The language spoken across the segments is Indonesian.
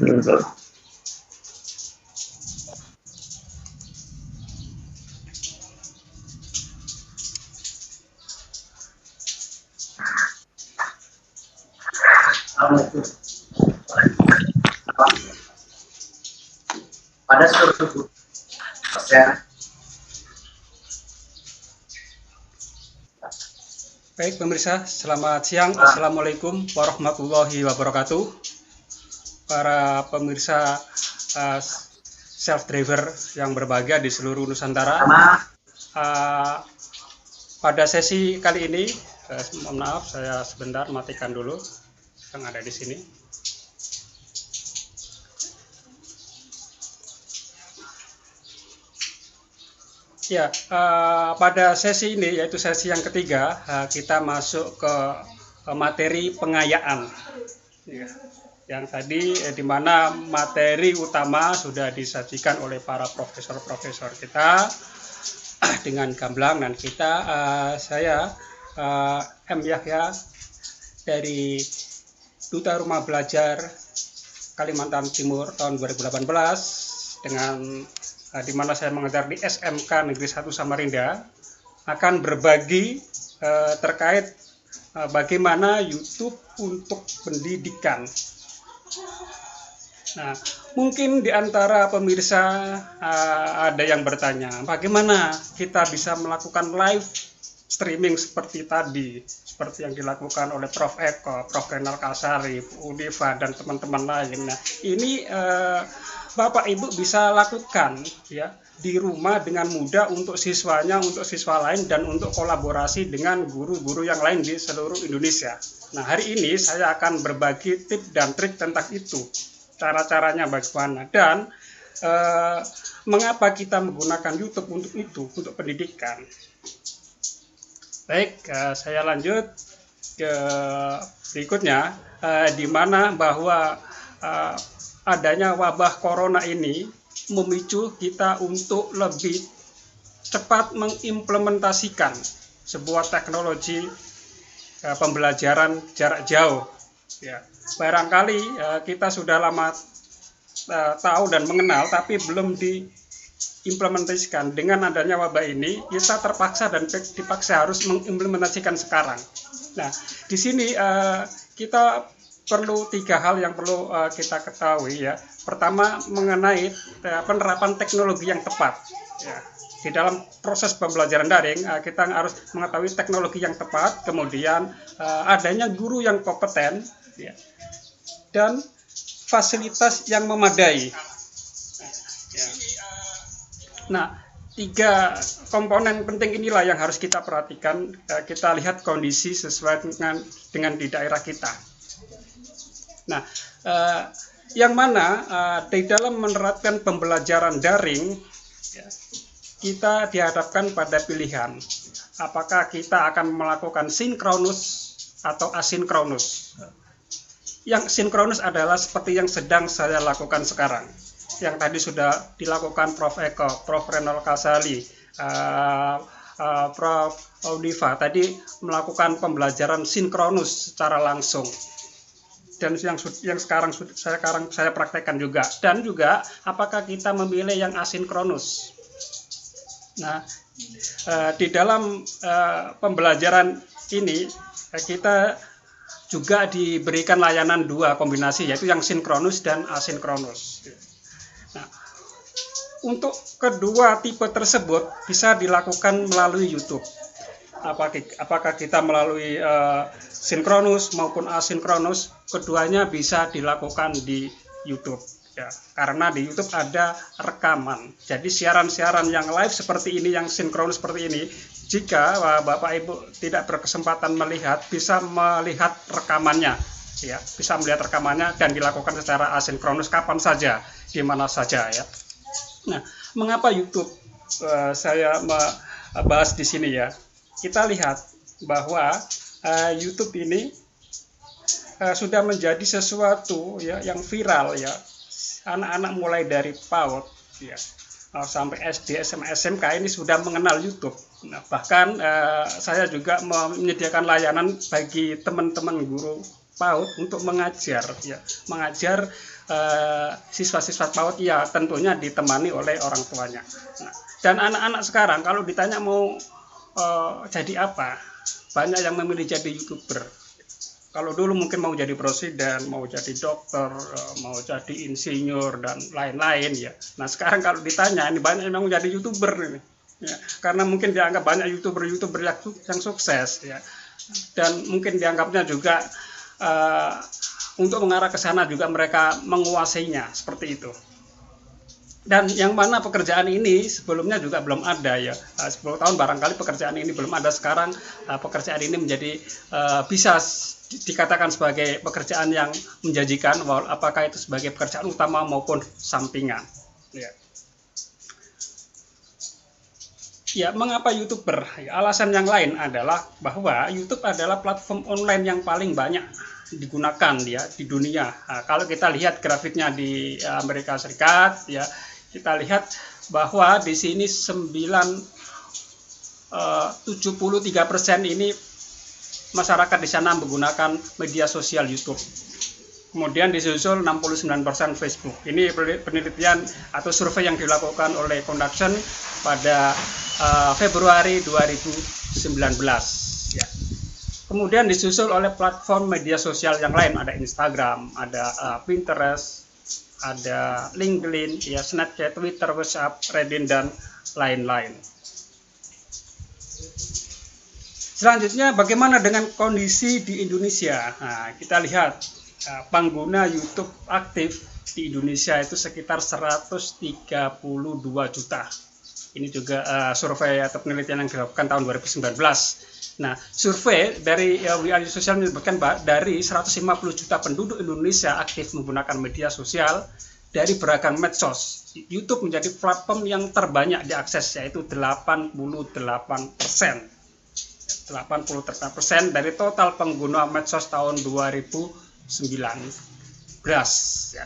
Betul. Pada suatu ya. Baik pemirsa, selamat siang. Assalamualaikum warahmatullahi wabarakatuh. Para pemirsa self-driver yang berbahagia di seluruh Nusantara. Pada sesi kali ini, mohon maaf, saya sebentar matikan dulu yang ada di sini. Ya, pada sesi ini, yaitu sesi yang ketiga, kita masuk ke materi pengayaan. Ya, yang tadi di mana materi utama sudah disajikan oleh para profesor-profesor kita dengan gamblang, dan kita, saya M. Yahya dari Duta Rumah Belajar Kalimantan Timur tahun 2018 dengan di mana saya mengajar di SMK Negeri 1 Samarinda, akan berbagi terkait bagaimana YouTube untuk pendidikan. Nah, mungkin di antara pemirsa ada yang bertanya, bagaimana kita bisa melakukan live streaming seperti tadi, seperti yang dilakukan oleh Prof. Eko, Prof. Renal Kasari, Udiva, dan teman-teman lain. Nah, ini Bapak Ibu bisa lakukan ya di rumah dengan mudah untuk siswanya, untuk siswa lain, dan untuk kolaborasi dengan guru-guru yang lain di seluruh Indonesia. Nah, hari ini saya akan berbagi tips dan trik tentang itu, cara-caranya bagaimana, dan mengapa kita menggunakan YouTube untuk itu, untuk pendidikan. Baik, saya lanjut ke berikutnya, di mana bahwa adanya wabah corona ini memicu kita untuk lebih cepat mengimplementasikan sebuah teknologi pembelajaran jarak jauh. Ya, barangkali kita sudah lama tahu dan mengenal, tapi belum diimplementasikan. Dengan adanya wabah ini, kita terpaksa dan dipaksa harus mengimplementasikan sekarang. Nah, di sini kita perlu 3 hal yang perlu kita ketahui ya. Pertama, mengenai penerapan teknologi yang tepat. Ya. Di dalam proses pembelajaran daring, kita harus mengetahui teknologi yang tepat, kemudian adanya guru yang kompeten, ya, dan fasilitas yang memadai. Ya. Nah, 3 komponen penting inilah yang harus kita perhatikan. Kita lihat kondisi sesuai dengan di daerah kita. Nah, yang mana di dalam menerapkan pembelajaran daring, ya, kita dihadapkan pada pilihan. Apakah kita akan melakukan sinkronus atau asinkronus? Yang sinkronus adalah seperti yang sedang saya lakukan sekarang. Yang tadi sudah dilakukan Prof. Eko, Prof. Renal Kasali, Prof. Udiva tadi melakukan pembelajaran sinkronus secara langsung. Dan yang sekarang saya praktekkan juga. Dan juga apakah kita memilih yang asinkronus. Nah, di dalam pembelajaran ini kita juga diberikan layanan 2 kombinasi, yaitu yang sinkronus dan asinkronus. Nah, untuk kedua tipe tersebut bisa dilakukan melalui YouTube. Apakah kita melalui sinkronus maupun asinkronus, keduanya bisa dilakukan di YouTube. Ya, karena di YouTube ada rekaman. Jadi siaran-siaran yang live seperti ini, yang sinkronus seperti ini, jika Bapak Ibu tidak berkesempatan melihat, bisa melihat rekamannya. Ya, bisa melihat rekamannya dan dilakukan secara asinkronus kapan saja, di mana saja ya. Nah, mengapa YouTube saya bahas di sini ya? Kita lihat bahwa YouTube ini sudah menjadi sesuatu ya yang viral ya. Anak-anak mulai dari PAUD ya sampai SD, SMA, SMK ini sudah mengenal YouTube. Nah, bahkan saya juga menyediakan layanan bagi teman-teman guru PAUD untuk mengajar ya, mengajar siswa-siswa PAUD ya tentunya ditemani oleh orang tuanya. Nah, dan anak-anak sekarang kalau ditanya mau jadi apa, banyak yang memilih jadi YouTuber. Kalau dulu mungkin mau jadi presiden, mau jadi dokter, mau jadi insinyur dan lain-lain ya. Nah sekarang kalau ditanya ini banyak yang mau jadi YouTuber ini, ya, karena mungkin dianggap banyak YouTuber yang sukses ya, dan mungkin dianggapnya juga untuk mengarah ke sana juga mereka menguasainya seperti itu. Dan yang mana pekerjaan ini sebelumnya juga belum ada ya, 10 tahun barangkali pekerjaan ini belum ada. Sekarang pekerjaan ini menjadi bisa dikatakan sebagai pekerjaan yang menjanjikan, apakah itu sebagai pekerjaan utama maupun sampingan ya. Ya, mengapa YouTuber? Ya, alasan yang lain adalah bahwa YouTube adalah platform online yang paling banyak digunakan ya di dunia. Nah, kalau kita lihat grafiknya di Amerika Serikat ya, kita lihat bahwa di sini 73% ini masyarakat di sana menggunakan media sosial YouTube. Kemudian disusul 69% Facebook. Ini penelitian atau survei yang dilakukan oleh Conduction pada Februari 2019 ya. Kemudian disusul oleh platform media sosial yang lain, ada Instagram, ada Pinterest, ada LinkedIn, ya, Snapchat, Twitter, WhatsApp, Reddit dan lain-lain. Selanjutnya bagaimana dengan kondisi di Indonesia? Nah, kita lihat pengguna YouTube aktif di Indonesia itu sekitar 132 juta. Ini juga survei atau penelitian yang dilakukan tahun 2019. Nah, survei dari We Are Social menyebutkan dari 150 juta penduduk Indonesia aktif menggunakan media sosial dari beragam medsos. YouTube menjadi platform yang terbanyak diakses, yaitu 88%. 88% dari total pengguna medsos tahun 2019 ya.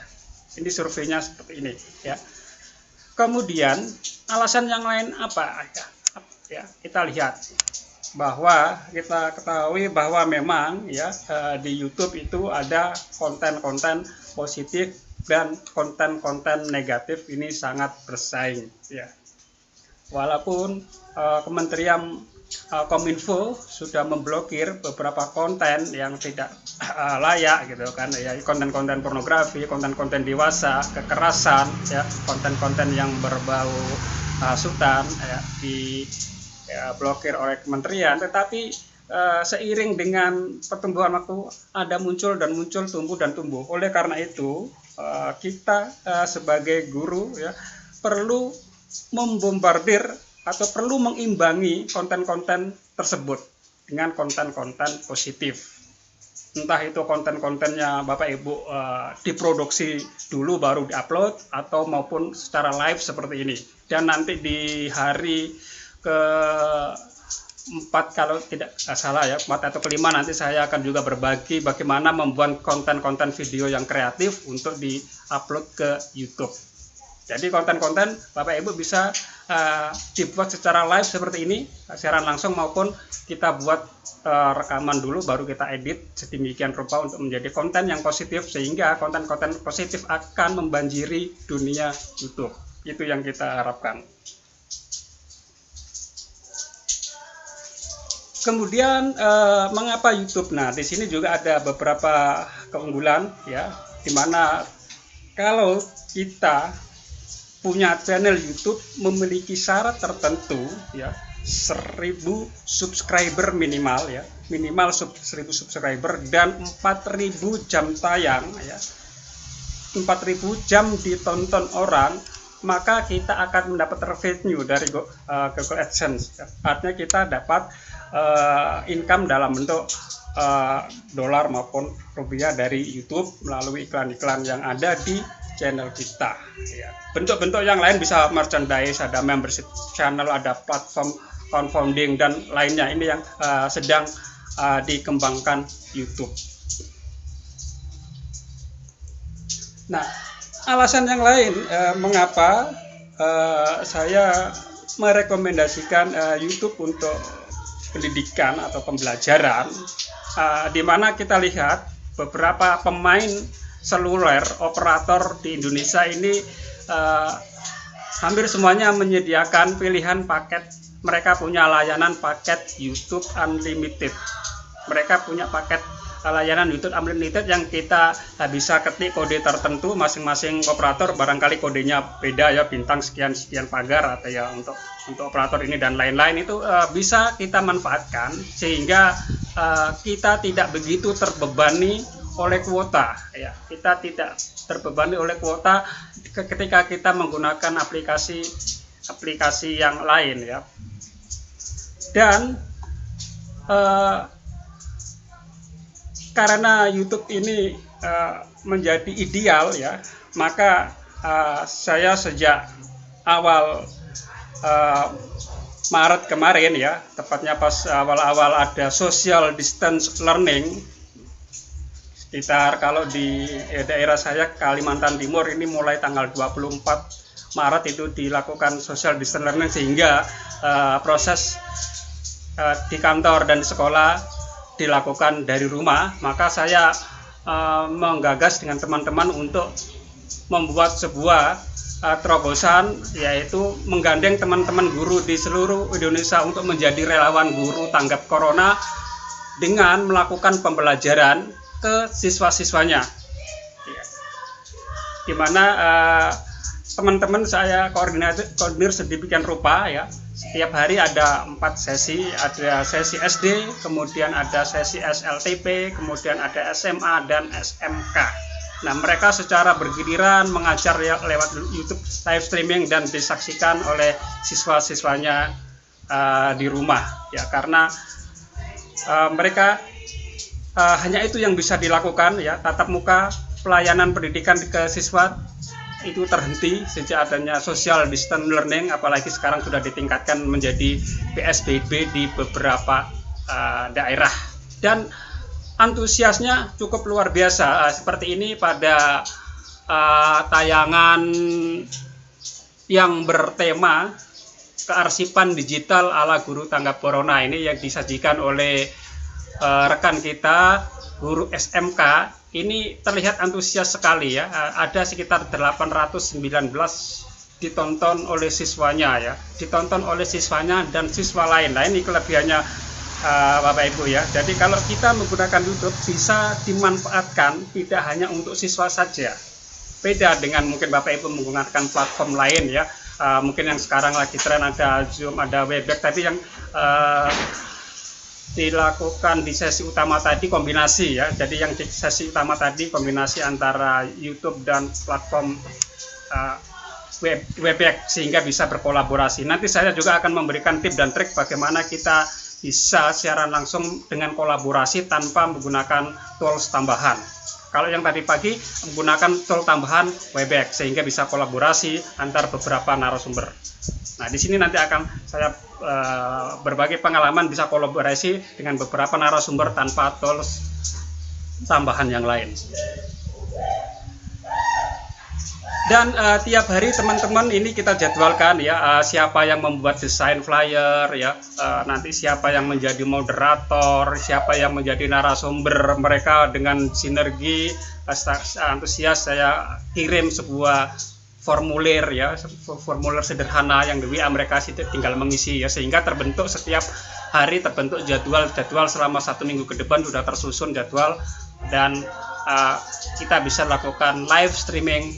Ini surveinya seperti ini ya. Kemudian alasan yang lain apa ya, kita lihat bahwa kita ketahui bahwa memang ya di YouTube itu ada konten-konten positif dan konten-konten negatif ini sangat bersaing ya. Walaupun Kementerian Kominfo sudah memblokir beberapa konten yang tidak layak gitu kan ya, konten-konten pornografi, konten-konten dewasa, kekerasan ya, konten-konten yang berbau hasutan ya, diblokir oleh kementerian, tetapi seiring dengan pertumbuhan waktu ada muncul dan muncul, tumbuh dan tumbuh. Oleh karena itu kita sebagai guru ya perlu membombardir atau perlu mengimbangi konten-konten tersebut dengan konten-konten positif. Entah itu konten-kontennya Bapak Ibu diproduksi dulu baru diupload atau maupun secara live seperti ini. Dan nanti di hari ke-4 kalau tidak salah ya, 4 atau ke-5 nanti saya akan juga berbagi bagaimana membuat konten-konten video yang kreatif untuk diupload ke YouTube. Jadi konten-konten Bapak Ibu bisa dibuat secara live seperti ini, siaran langsung, maupun kita buat rekaman dulu baru kita edit sedemikian rupa untuk menjadi konten yang positif, sehingga konten-konten positif akan membanjiri dunia YouTube. Itu yang kita harapkan. Kemudian mengapa YouTube? Nah, di sini juga ada beberapa keunggulan ya, dimana kalau kita punya channel YouTube memiliki syarat tertentu ya, 1000 subscriber minimal ya, minimal 1000 subscriber dan 4000 jam tayang ya, 4000 jam ditonton orang, maka kita akan mendapat revenue dari Google AdSense ya. Artinya kita dapat income dalam bentuk dolar maupun rupiah dari YouTube melalui iklan-iklan yang ada di channel kita ya. Bentuk-bentuk yang lain bisa merchandise, ada membership channel, ada platform crowdfunding dan lainnya. Ini yang sedang dikembangkan YouTube. Nah, alasan yang lain mengapa saya merekomendasikan YouTube untuk pendidikan atau pembelajaran, di mana kita lihat beberapa pemain seluler operator di Indonesia ini hampir semuanya menyediakan pilihan paket. Mereka punya layanan paket YouTube Unlimited. Mereka punya paket layanan YouTube Unlimited yang kita bisa ketik kode tertentu, masing-masing operator barangkali kodenya beda ya, bintang sekian sekian pagar atau ya untuk operator ini dan lain-lain, itu bisa kita manfaatkan sehingga kita tidak begitu terbebani oleh kuota ya. Kita tidak terbebani oleh kuota ketika kita menggunakan aplikasi yang lain ya. Dan karena YouTube ini menjadi ideal ya, maka saya sejak awal Maret kemarin ya, tepatnya pas awal-awal ada social distance learning, sekitar kalau di daerah saya Kalimantan Timur ini mulai tanggal 24 Maret itu dilakukan social distance learning, sehingga proses di kantor dan di sekolah dilakukan dari rumah. Maka saya menggagas dengan teman-teman untuk membuat sebuah terobosan, yaitu menggandeng teman-teman guru di seluruh Indonesia untuk menjadi relawan guru tanggap corona dengan melakukan pembelajaran ke siswa-siswanya, di mana teman-teman saya koordinir sedemikian rupa ya. Setiap hari ada 4 sesi, ada sesi SD, kemudian ada sesi SLTP, kemudian ada SMA dan SMK. Nah, mereka secara bergiliran mengajar ya, lewat YouTube live streaming dan disaksikan oleh siswa-siswanya di rumah ya, karena mereka hanya itu yang bisa dilakukan ya. Tatap muka pelayanan pendidikan ke siswa itu terhenti sejak adanya social distance learning, apalagi sekarang sudah ditingkatkan menjadi PSBB di beberapa daerah, dan antusiasnya cukup luar biasa. Seperti ini pada tayangan yang bertema kearsipan digital ala guru tanggap corona ini yang disajikan oleh rekan kita guru SMK. Ini terlihat antusias sekali ya. Ada sekitar 819 ditonton oleh siswanya ya, ditonton oleh siswanya dan siswa lain. Nah, ini kelebihannya Bapak Ibu ya. Jadi kalau kita menggunakan YouTube bisa dimanfaatkan tidak hanya untuk siswa saja. Beda dengan mungkin Bapak Ibu menggunakan platform lain ya. Mungkin yang sekarang lagi tren ada Zoom, ada Webex, tapi yang dilakukan di sesi utama tadi kombinasi ya. Jadi yang di sesi utama tadi kombinasi antara YouTube dan platform Webex sehingga bisa berkolaborasi. Nanti saya juga akan memberikan tips dan trik bagaimana kita bisa siaran langsung dengan kolaborasi tanpa menggunakan tools tambahan. Kalau yang tadi pagi menggunakan tool tambahan Webex sehingga bisa kolaborasi antar beberapa narasumber. Nah, di sini nanti akan saya berbagi pengalaman bisa kolaborasi dengan beberapa narasumber tanpa tools tambahan yang lain. Dan tiap hari teman-teman ini kita jadwalkan ya, siapa yang membuat desain flyer ya, nanti siapa yang menjadi moderator, siapa yang menjadi narasumber. Mereka dengan sinergi antusias saya kirim sebuah formulir ya, formulir sederhana yang di WA mereka tinggal mengisi ya, sehingga terbentuk setiap hari terbentuk jadwal selama 1 minggu ke depan sudah tersusun jadwal, dan kita bisa lakukan live streaming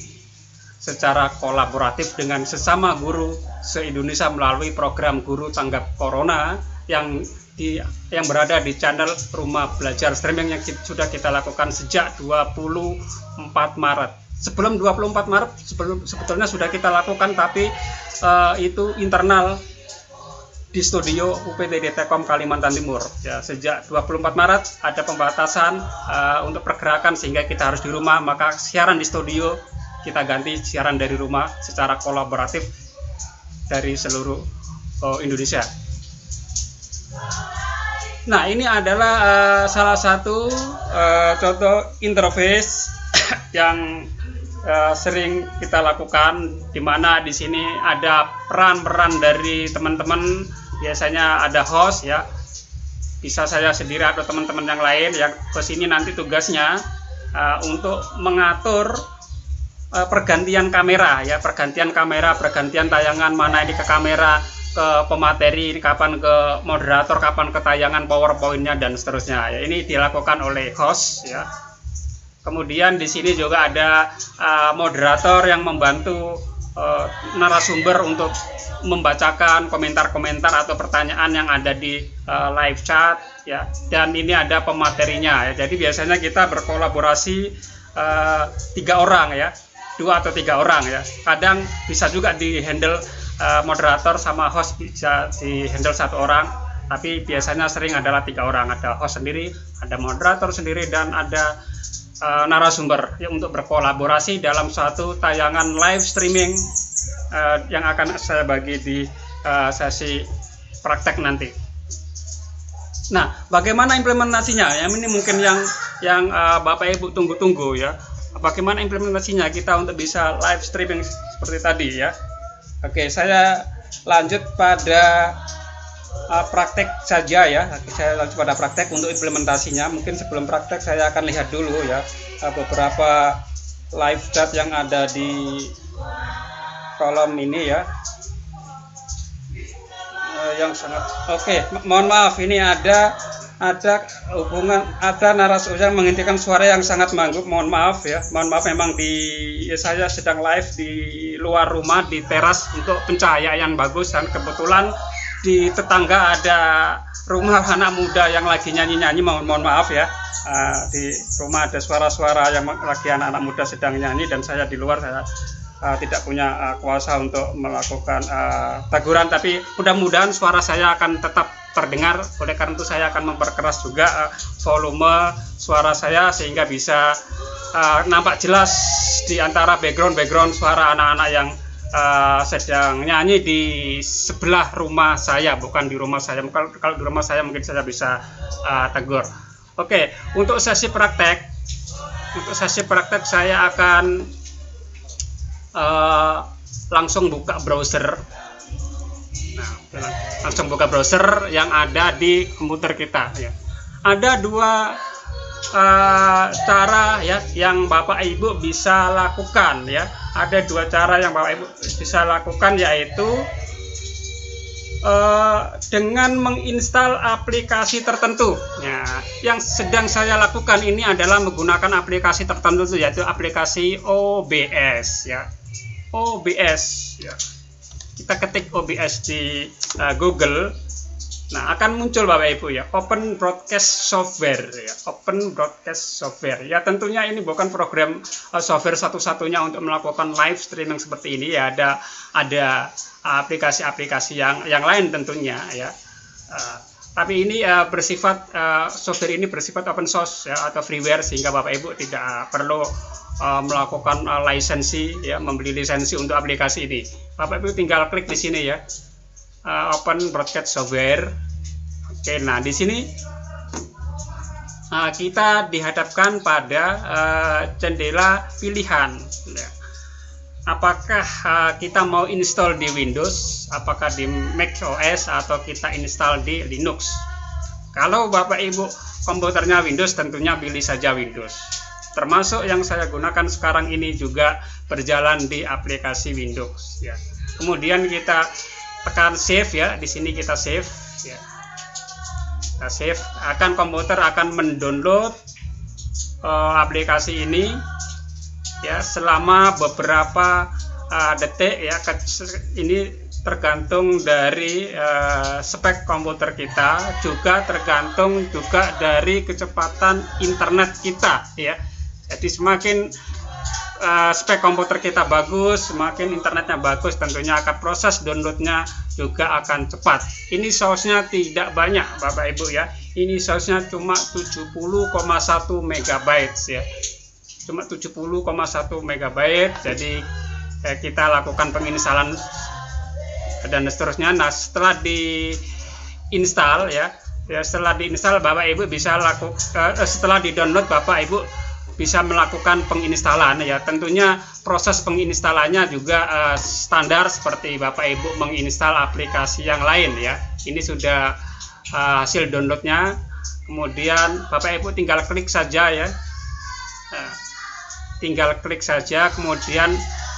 secara kolaboratif dengan sesama guru se-Indonesia melalui program Guru Tanggap Corona yang berada di channel Rumah Belajar Streaming yang sudah kita lakukan sejak 24 Maret. Sebelum 24 Maret sebetulnya sudah kita lakukan, tapi itu internal di studio UPTD Telkom Kalimantan Timur ya. Sejak 24 Maret ada pembatasan untuk pergerakan sehingga kita harus di rumah, maka siaran di studio kita ganti siaran dari rumah secara kolaboratif dari seluruh Indonesia. Nah, ini adalah salah satu contoh interface yang sering kita lakukan, di mana di sini ada peran-peran dari teman-teman. Biasanya ada host ya, bisa saya sendiri atau teman-teman yang lain yang ke sini nanti tugasnya untuk mengatur pergantian kamera ya, pergantian tayangan, mana ini ke kamera, ke pemateri, kapan ke moderator, kapan ke tayangan PowerPoint-nya dan seterusnya ya. Ini dilakukan oleh host ya. Kemudian di sini juga ada moderator yang membantu narasumber untuk membacakan komentar-komentar atau pertanyaan yang ada di live chat ya. Dan ini ada pematerinya ya. Jadi biasanya kita berkolaborasi 3 orang ya, 2 atau 3 orang ya. Kadang bisa juga di handle moderator sama host, bisa di handle 1 orang, tapi biasanya sering adalah 3 orang. Ada host sendiri, ada moderator sendiri, dan ada narasumber ya, untuk berkolaborasi dalam suatu tayangan live streaming yang akan saya bagi di sesi praktek nanti. Nah, bagaimana implementasinya? Ya, ini mungkin yang Bapak Ibu tunggu-tunggu ya. Bagaimana implementasinya kita untuk bisa live streaming seperti tadi ya? Oke, saya lanjut pada praktek saja ya. Saya lanjut pada praktek untuk implementasinya. Mungkin sebelum praktek saya akan lihat dulu ya beberapa live chat yang ada di kolom ini ya. Yang sangat mohon maaf, ini ada narasumber yang menghentikan suara yang sangat manggup. Mohon maaf ya, mohon maaf, memang saya sedang live di luar rumah di teras untuk pencahayaan bagus, dan kebetulan di tetangga ada rumah anak muda yang lagi nyanyi-nyanyi. Mohon maaf ya, di rumah ada suara-suara yang lagi anak-anak muda sedang nyanyi, dan saya di luar, saya tidak punya kuasa untuk melakukan teguran, tapi mudah-mudahan suara saya akan tetap terdengar. Oleh karena itu saya akan memperkeras juga volume suara saya sehingga bisa nampak jelas di antara background suara anak-anak yang sedang nyanyi di sebelah rumah saya, bukan di rumah saya. Kalau di rumah saya mungkin saya bisa tegur. Oke, untuk sesi praktek saya akan langsung buka browser. Nah, langsung buka browser yang ada di komputer kita ya. Ada 2 cara ya yang Bapak Ibu bisa lakukan ya. Ada 2 cara yang Bapak Ibu bisa lakukan, yaitu dengan menginstal aplikasi tertentu. Ya, yang sedang saya lakukan ini adalah menggunakan aplikasi tertentu, yaitu aplikasi OBS ya. OBS ya. Kita ketik OBS di Google. Nah, akan muncul Bapak Ibu ya, Open Broadcast Software ya, Open Broadcast Software. Ya, tentunya ini bukan program software satu-satunya untuk melakukan live streaming seperti ini ya. Ada aplikasi-aplikasi yang lain tentunya ya. Tapi ini software ini bersifat open source ya, atau freeware, sehingga Bapak Ibu tidak perlu melakukan lisensi ya, membeli lisensi untuk aplikasi ini. Bapak Ibu tinggal klik di sini ya, Open Broadcast Software. Oke, nah di sini kita dihadapkan pada jendela pilihan ya. Apakah kita mau install di Windows, apakah di Mac OS, atau kita install di Linux. Kalau Bapak Ibu komputernya Windows, tentunya pilih saja Windows. Termasuk yang saya gunakan sekarang ini juga berjalan di aplikasi Windows ya. Kemudian kita tekan save ya, di sini kita save ya. Kita save, komputer akan mendownload aplikasi ini ya selama beberapa detik ya. Ini tergantung dari spek komputer kita, juga tergantung juga dari kecepatan internet kita ya. Jadi semakin spek komputer kita bagus, semakin internetnya bagus, tentunya akan proses downloadnya juga akan cepat. Ini sausnya tidak banyak Bapak Ibu ya, ini sausnya cuma 70,1 MB ya, cuma 70,1 MB. Jadi kita lakukan penginstalan dan seterusnya. Nah, setelah diinstal ya, setelah diinstal Bapak Ibu bisa setelah di-download Bapak Ibu bisa melakukan penginstalan ya. Tentunya proses penginstalannya juga standar seperti Bapak Ibu menginstal aplikasi yang lain ya. Ini sudah hasil downloadnya. Kemudian Bapak Ibu tinggal klik saja ya, tinggal klik saja, kemudian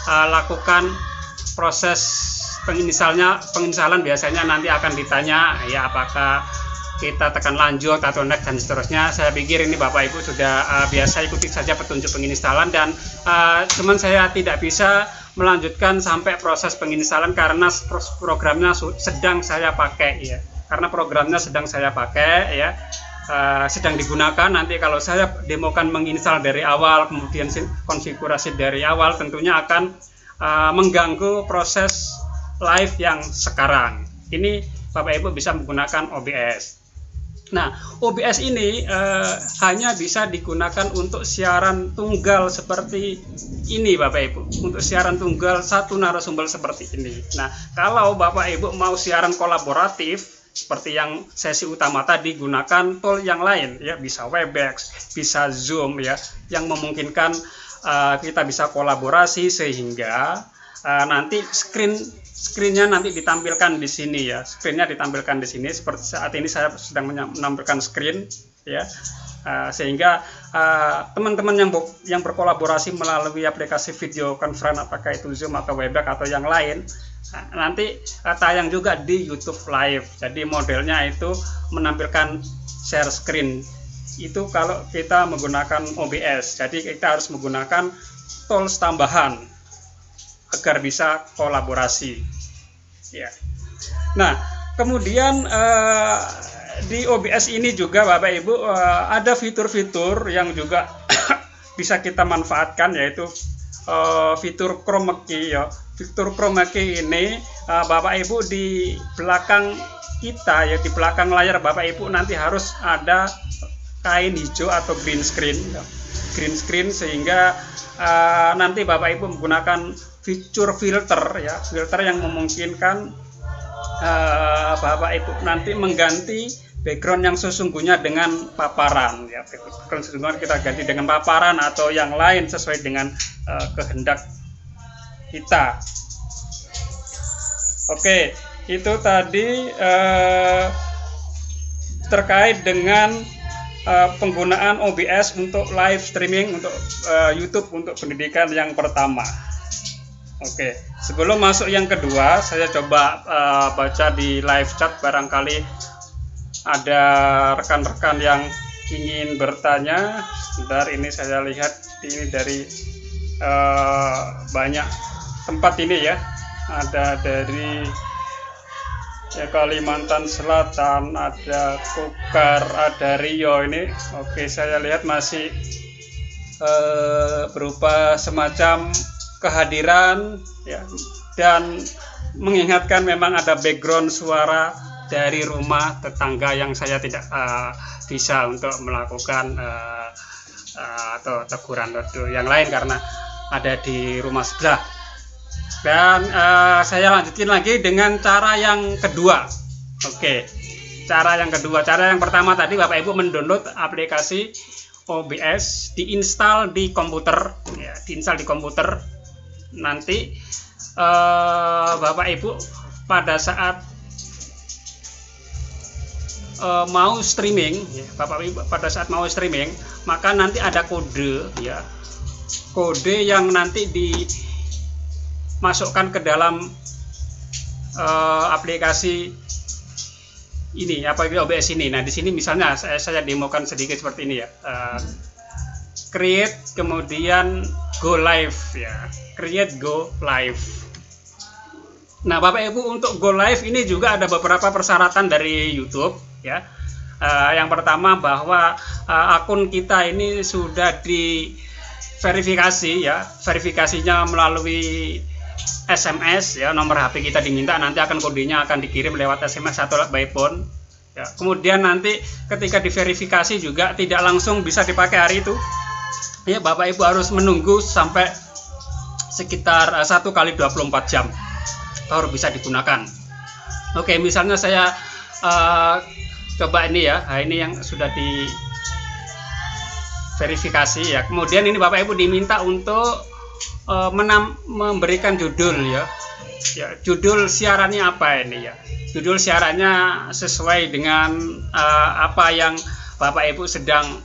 lakukan proses penginstalan. Biasanya nanti akan ditanya ya apakah kita tekan lanjut atau next dan seterusnya. Saya pikir ini Bapak Ibu sudah biasa, ikuti saja petunjuk penginstalan, dan cuman saya tidak bisa melanjutkan sampai proses penginstalan karena programnya sedang saya pakai ya. Karena programnya sedang saya pakai ya, sedang digunakan. Nanti kalau saya demokan menginstal dari awal, kemudian konfigurasi dari awal, tentunya akan mengganggu proses live yang sekarang. Ini Bapak Ibu bisa menggunakan OBS. Nah, OBS ini hanya bisa digunakan untuk siaran tunggal seperti ini Bapak Ibu. Untuk siaran tunggal satu narasumber seperti ini. Nah, kalau Bapak Ibu mau siaran kolaboratif seperti yang sesi utama tadi, gunakan tool yang lain ya, bisa Webex, bisa Zoom ya, yang memungkinkan kita bisa kolaborasi sehingga nanti screen-nya nanti ditampilkan di sini ya. Screen-nya ditampilkan di sini seperti saat ini saya sedang menampilkan screen ya. Sehingga teman-teman yang berkolaborasi melalui aplikasi video conference, apakah itu Zoom atau Webex atau yang lain, nanti tayang juga di YouTube Live. Jadi modelnya itu menampilkan share screen. Itu kalau kita menggunakan OBS. Jadi kita harus menggunakan tools tambahan agar bisa kolaborasi ya. Nah, kemudian di OBS ini juga Bapak Ibu ada fitur-fitur yang juga bisa kita manfaatkan, yaitu fitur chroma key ya. Fitur chroma key ini Bapak Ibu di belakang kita ya, di belakang layar Bapak Ibu nanti harus ada kain hijau atau green screen ya. Green screen sehingga nanti Bapak Ibu menggunakan fitur filter ya, filter yang memungkinkan Bapak Ibu nanti mengganti background yang sesungguhnya dengan paparan ya. Background sesungguhnya kita ganti dengan paparan atau yang lain sesuai dengan kehendak kita. Oke, itu tadi terkait dengan penggunaan OBS untuk live streaming untuk YouTube untuk pendidikan yang pertama. Oke, sebelum masuk yang kedua, saya coba baca di live chat, barangkali ada rekan-rekan yang ingin bertanya. Sebentar, ini saya lihat ini dari banyak tempat ini ya. Ada dari Kalimantan Selatan, ada Kukar, ada Rio ini. Oke, saya lihat masih berupa semacam kehadiran ya, dan mengingatkan memang ada background suara dari rumah tetangga yang saya tidak bisa untuk melakukan atau teguran atau yang lain karena ada di rumah sebelah. Dan saya lanjutin lagi dengan cara yang kedua. Oke, cara yang kedua. Cara yang pertama tadi Bapak Ibu mendownload aplikasi OBS, diinstal di komputer ya, diinstal di komputer. Nanti Bapak Ibu pada saat mau streaming ya, Bapak Ibu pada saat mau streaming, maka nanti ada kode ya, kode yang nanti dimasukkan ke dalam aplikasi ini, aplikasi OBS ini. Nah, di sini misalnya saya demokan sedikit seperti ini ya. Create kemudian go live ya, create go live. Nah, Bapak Ibu, untuk go live ini juga ada beberapa persyaratan dari YouTube ya. Yang pertama bahwa akun kita ini sudah diverifikasi ya, verifikasinya melalui SMS ya, nomor HP kita diminta, nanti akan kodenya akan dikirim lewat SMS atau by phone ya. Kemudian nanti ketika diverifikasi juga tidak langsung bisa dipakai hari itu ya, Bapak Ibu harus menunggu sampai sekitar 1 kali 24 jam baru bisa digunakan. Oke, misalnya saya coba ini ya. Nah, ini yang sudah di verifikasi ya. Kemudian ini Bapak Ibu diminta untuk memberikan judul ya. Ya, judul siarannya apa ini ya? Judul siarannya sesuai dengan apa yang Bapak Ibu sedang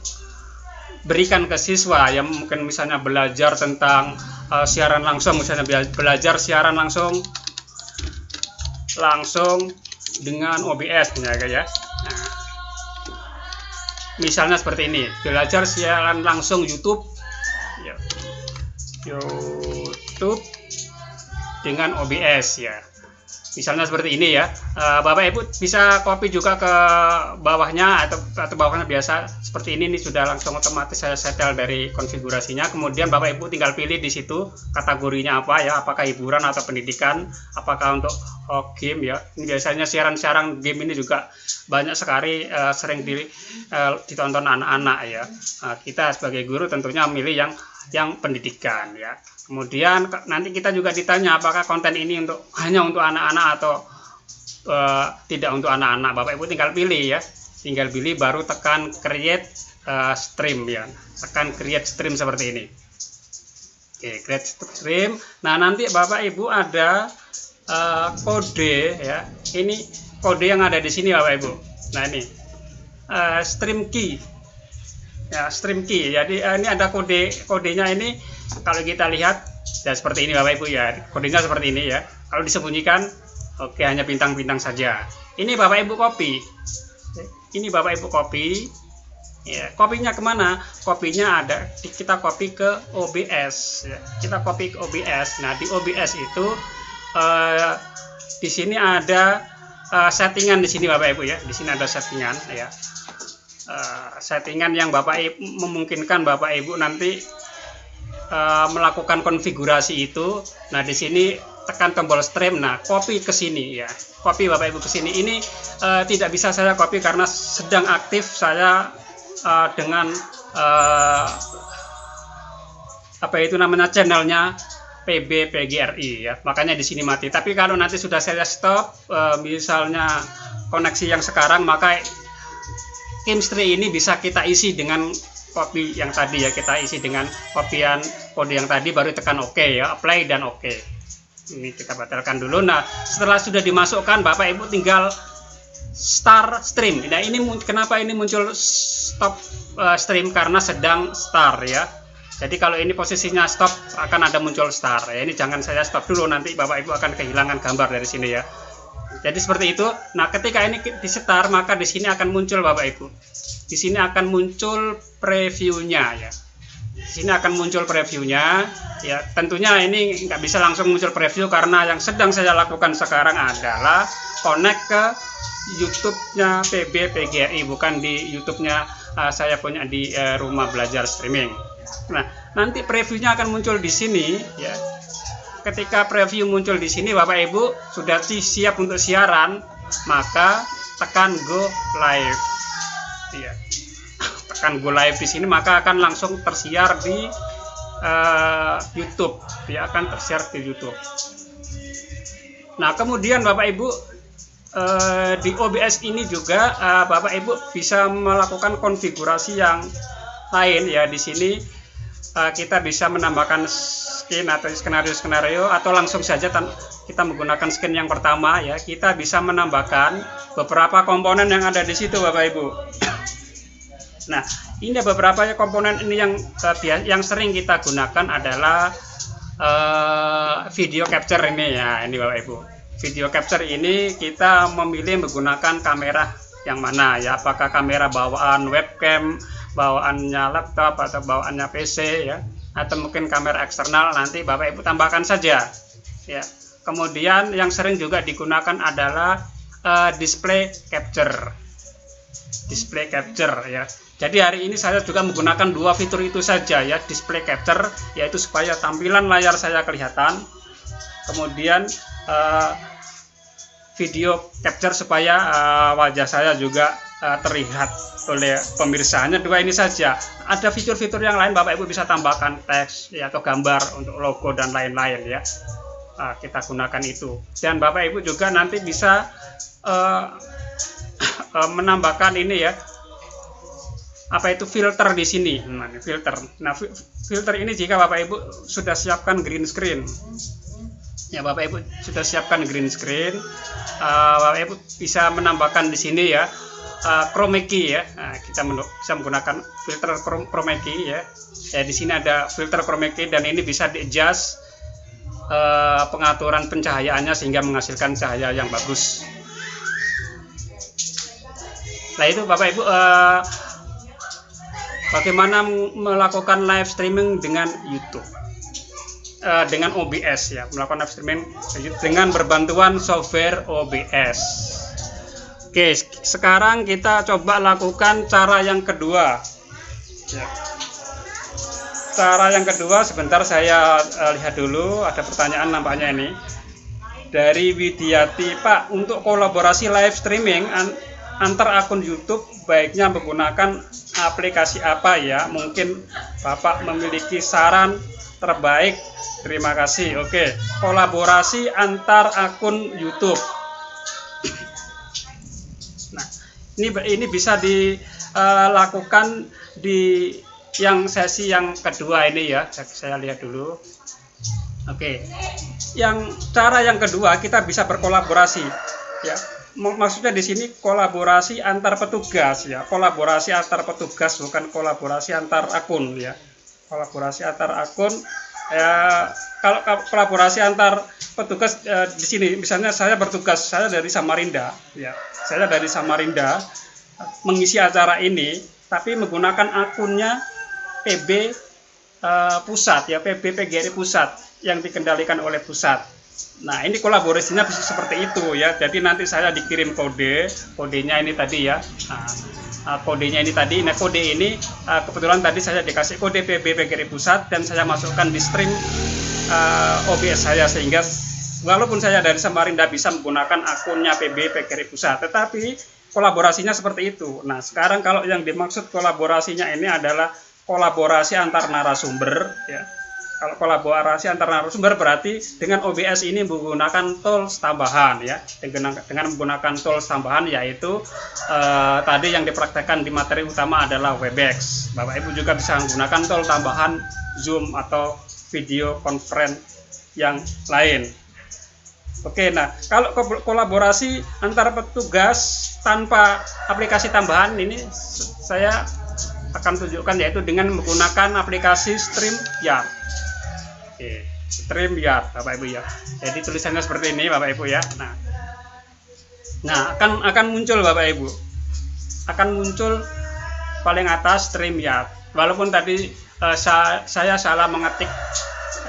berikan ke siswa yang mungkin misalnya belajar tentang siaran langsung, misalnya belajar siaran langsung dengan OBS ya. Nah, misalnya seperti ini, belajar siaran langsung YouTube dengan OBS ya. Misalnya seperti ini ya. Bapak Ibu bisa copy juga ke bawahnya atau bawahnya biasa seperti ini. Ini sudah langsung otomatis saya setel dari konfigurasinya. Kemudian Bapak Ibu tinggal pilih di situ kategorinya apa ya, apakah hiburan atau pendidikan, apakah untuk game ya. Ini biasanya siaran-siaran game ini juga banyak sekali sering ditonton anak-anak ya. Kita sebagai guru tentunya memilih yang pendidikan ya. Kemudian nanti kita juga ditanya apakah konten ini hanya untuk anak-anak atau tidak untuk anak-anak. Bapak Ibu tinggal pilih ya, tinggal pilih baru tekan create stream ya, tekan create stream seperti ini. Oke, create stream. Nah nanti Bapak Ibu ada kode ya, ini kode yang ada di sini Bapak Ibu. Nah ini stream key ya, stream key. Jadi ini ada kodenya ini. Kalau kita lihat ya seperti ini Bapak Ibu ya, kodenya seperti ini ya. Kalau disembunyikan oke, hanya bintang-bintang saja. Ini Bapak Ibu copy, ini Bapak Ibu copy ya. Kopinya kemana? Kopinya ada, kita copy ke OBS ya. Kita copy ke OBS. Nah di OBS itu di sini ada settingan di sini Bapak Ibu ya. Di sini ada settingan ya, settingan yang Bapak Ibu memungkinkan Bapak Ibu nanti melakukan konfigurasi itu. Nah di sini tekan tombol stream, nah copy ke sini ya, copy Bapak Ibu ke sini. Ini tidak bisa saya copy karena sedang aktif saya dengan apa itu namanya channelnya PGRI ya, makanya di sini mati. Tapi kalau nanti sudah saya stop misalnya koneksi yang sekarang, maka chemistry ini bisa kita isi dengan copy yang tadi ya, kita isi dengan kopian kode yang tadi, baru tekan OK ya, apply dan OK. Ini kita batalkan dulu. Nah setelah sudah dimasukkan Bapak Ibu tinggal start stream. Nah ini kenapa ini muncul stop stream, karena sedang start ya. Jadi kalau ini posisinya stop akan ada muncul start ya. Ini jangan saya stop dulu, nanti Bapak Ibu akan kehilangan gambar dari sini ya. Jadi seperti itu. Nah ketika ini di start, maka di sini akan muncul Bapak Ibu. Di sini akan muncul previewnya ya. Di sini akan muncul previewnya ya. Tentunya ini nggak bisa langsung muncul preview karena yang sedang saya lakukan sekarang adalah connect ke YouTube-nya PGRI, bukan di YouTube-nya saya punya di Rumah Belajar Streaming. Nah, nanti previewnya akan muncul di sini ya. Ketika preview muncul di sini, Bapak Ibu sudah siap untuk siaran, maka tekan go live. Ya. Tekan go live di sini, maka akan langsung tersiar di YouTube. Dia akan tersiar di YouTube. Nah, kemudian Bapak Ibu di OBS ini juga Bapak Ibu bisa melakukan konfigurasi yang lain ya. Di sini kita bisa menambahkan skin atau skenario atau langsung saja kita menggunakan skin yang pertama ya. Kita bisa menambahkan beberapa komponen yang ada di situ Bapak Ibu. Nah, ini beberapa komponen ini yang sering kita gunakan adalah video capture ini ya. Ini Bapak Ibu. Video capture ini kita memilih menggunakan kamera yang mana ya, apakah kamera bawaan webcam, bawaannya laptop atau bawaannya PC ya, atau mungkin kamera eksternal, nanti Bapak Ibu tambahkan saja ya. Kemudian yang sering juga digunakan adalah display capture ya. Jadi hari ini saya juga menggunakan dua fitur itu saja ya, display capture yaitu supaya tampilan layar saya kelihatan, kemudian video capture supaya wajah saya juga terlihat oleh pemirsa. Hanya dua ini saja. Ada fitur-fitur yang lain Bapak Ibu bisa tambahkan teks ya, atau gambar untuk logo dan lain-lain ya. Kita gunakan itu. Dan Bapak Ibu juga nanti bisa menambahkan ini ya, apa itu filter di sini. Nah, filter. Nah, filter ini jika Bapak Ibu sudah siapkan green screen. Ya, Bapak Ibu sudah siapkan green screen, Bapak Ibu bisa menambahkan di sini ya, chroma key ya. Nah, kita bisa menggunakan filter chroma key ya. Di sini ada filter chroma key dan ini bisa di-adjust pengaturan pencahayaannya sehingga menghasilkan cahaya yang bagus. Nah itu Bapak Ibu, bagaimana melakukan live streaming dengan YouTube, dengan OBS ya, melakukan live streaming dengan berbantuan software OBS. Oke, sekarang kita coba lakukan cara yang kedua ya. Cara yang kedua, sebentar saya lihat dulu, ada pertanyaan nampaknya ini dari Widiati. Pak, untuk kolaborasi live streaming antar akun YouTube baiknya menggunakan aplikasi apa ya? Mungkin Bapak memiliki saran terbaik. Terima kasih. Oke, kolaborasi antar akun YouTube. Nah, ini bisa dilakukan di yang sesi yang kedua ini ya. Saya lihat dulu. Oke. Cara yang kedua, kita bisa berkolaborasi ya. Maksudnya di sini kolaborasi antar petugas ya. Kolaborasi antar petugas, bukan kolaborasi antar akun ya. Kolaborasi antar akun ya. Kalau kolaborasi antar petugas di sini misalnya saya bertugas, saya dari Samarinda ya. Saya dari Samarinda mengisi acara ini tapi menggunakan akunnya PB pusat ya, PB PGRI pusat yang dikendalikan oleh pusat. Nah, ini kolaborasinya bisa seperti itu ya. Jadi nanti saya dikirim kodenya ini tadi ya. Kodenya ini tadi. Nah, kode ini kebetulan tadi saya dikasih kode PB PGRI pusat dan saya masukkan di stream OBS saya, sehingga walaupun saya dari Samarinda bisa menggunakan akunnya PB PGRI pusat, tetapi kolaborasinya seperti itu. Nah, sekarang kalau yang dimaksud kolaborasinya ini adalah kolaborasi antar narasumber ya. Kalau kolaborasi antar narasumber berarti dengan OBS ini menggunakan tools tambahan ya. Dengan menggunakan tools tambahan yaitu tadi yang dipraktekkan di materi utama adalah Webex. Bapak Ibu juga bisa menggunakan tool tambahan Zoom atau video conference yang lain. Oke, nah kalau kolaborasi antar petugas tanpa aplikasi tambahan ini saya akan tunjukkan, yaitu dengan menggunakan aplikasi StreamYard. Oke, StreamYard Bapak Ibu ya. Jadi tulisannya seperti ini Bapak Ibu ya. Nah akan muncul Bapak Ibu. Akan muncul paling atas StreamYard. Walaupun tadi saya salah mengetik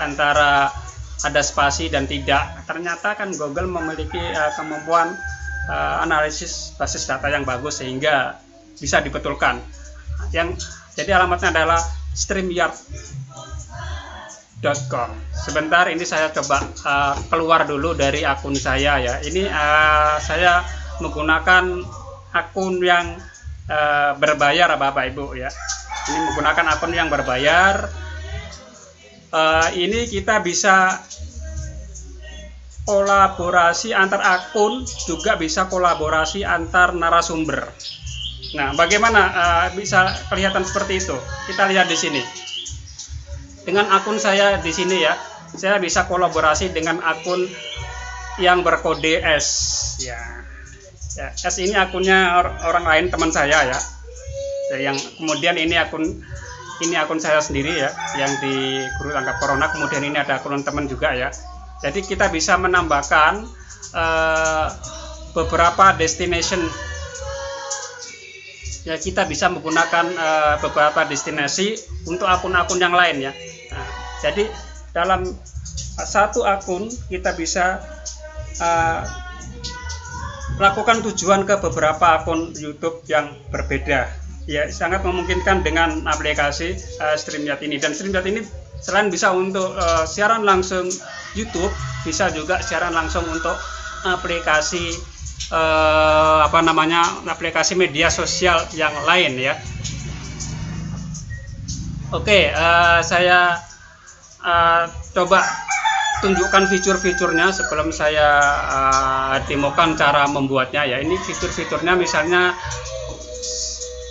antara ada spasi dan tidak. Ternyata kan Google memiliki kemampuan analisis basis data yang bagus sehingga bisa dibetulkan. Jadi alamatnya adalah streamyard.com. Sebentar, ini saya coba keluar dulu dari akun saya ya. Ini saya menggunakan akun yang berbayar Bapak Ibu ya. Ini menggunakan akun yang berbayar. Ini kita bisa kolaborasi antar akun, juga bisa kolaborasi antar narasumber. Nah, bagaimana bisa kelihatan seperti itu? Kita lihat di sini. Dengan akun saya di sini ya, saya bisa kolaborasi dengan akun yang berkode S. Ya, S ini akunnya orang lain, teman saya ya. Yang kemudian ini akun saya sendiri ya, yang di Guru Tanggap Corona. Kemudian ini ada akun teman juga ya. Jadi kita bisa menambahkan beberapa destination. Ya, kita bisa menggunakan beberapa destinasi untuk akun-akun yang lain ya. Nah, jadi dalam satu akun kita bisa lakukan tujuan ke beberapa akun YouTube yang berbeda. Ya, sangat memungkinkan dengan aplikasi StreamYard ini. Dan StreamYard ini selain bisa untuk siaran langsung YouTube, bisa juga siaran langsung untuk aplikasi aplikasi media sosial yang lain ya. Oke, saya coba tunjukkan fitur-fiturnya sebelum saya demokan cara membuatnya ya. Ini fitur-fiturnya, misalnya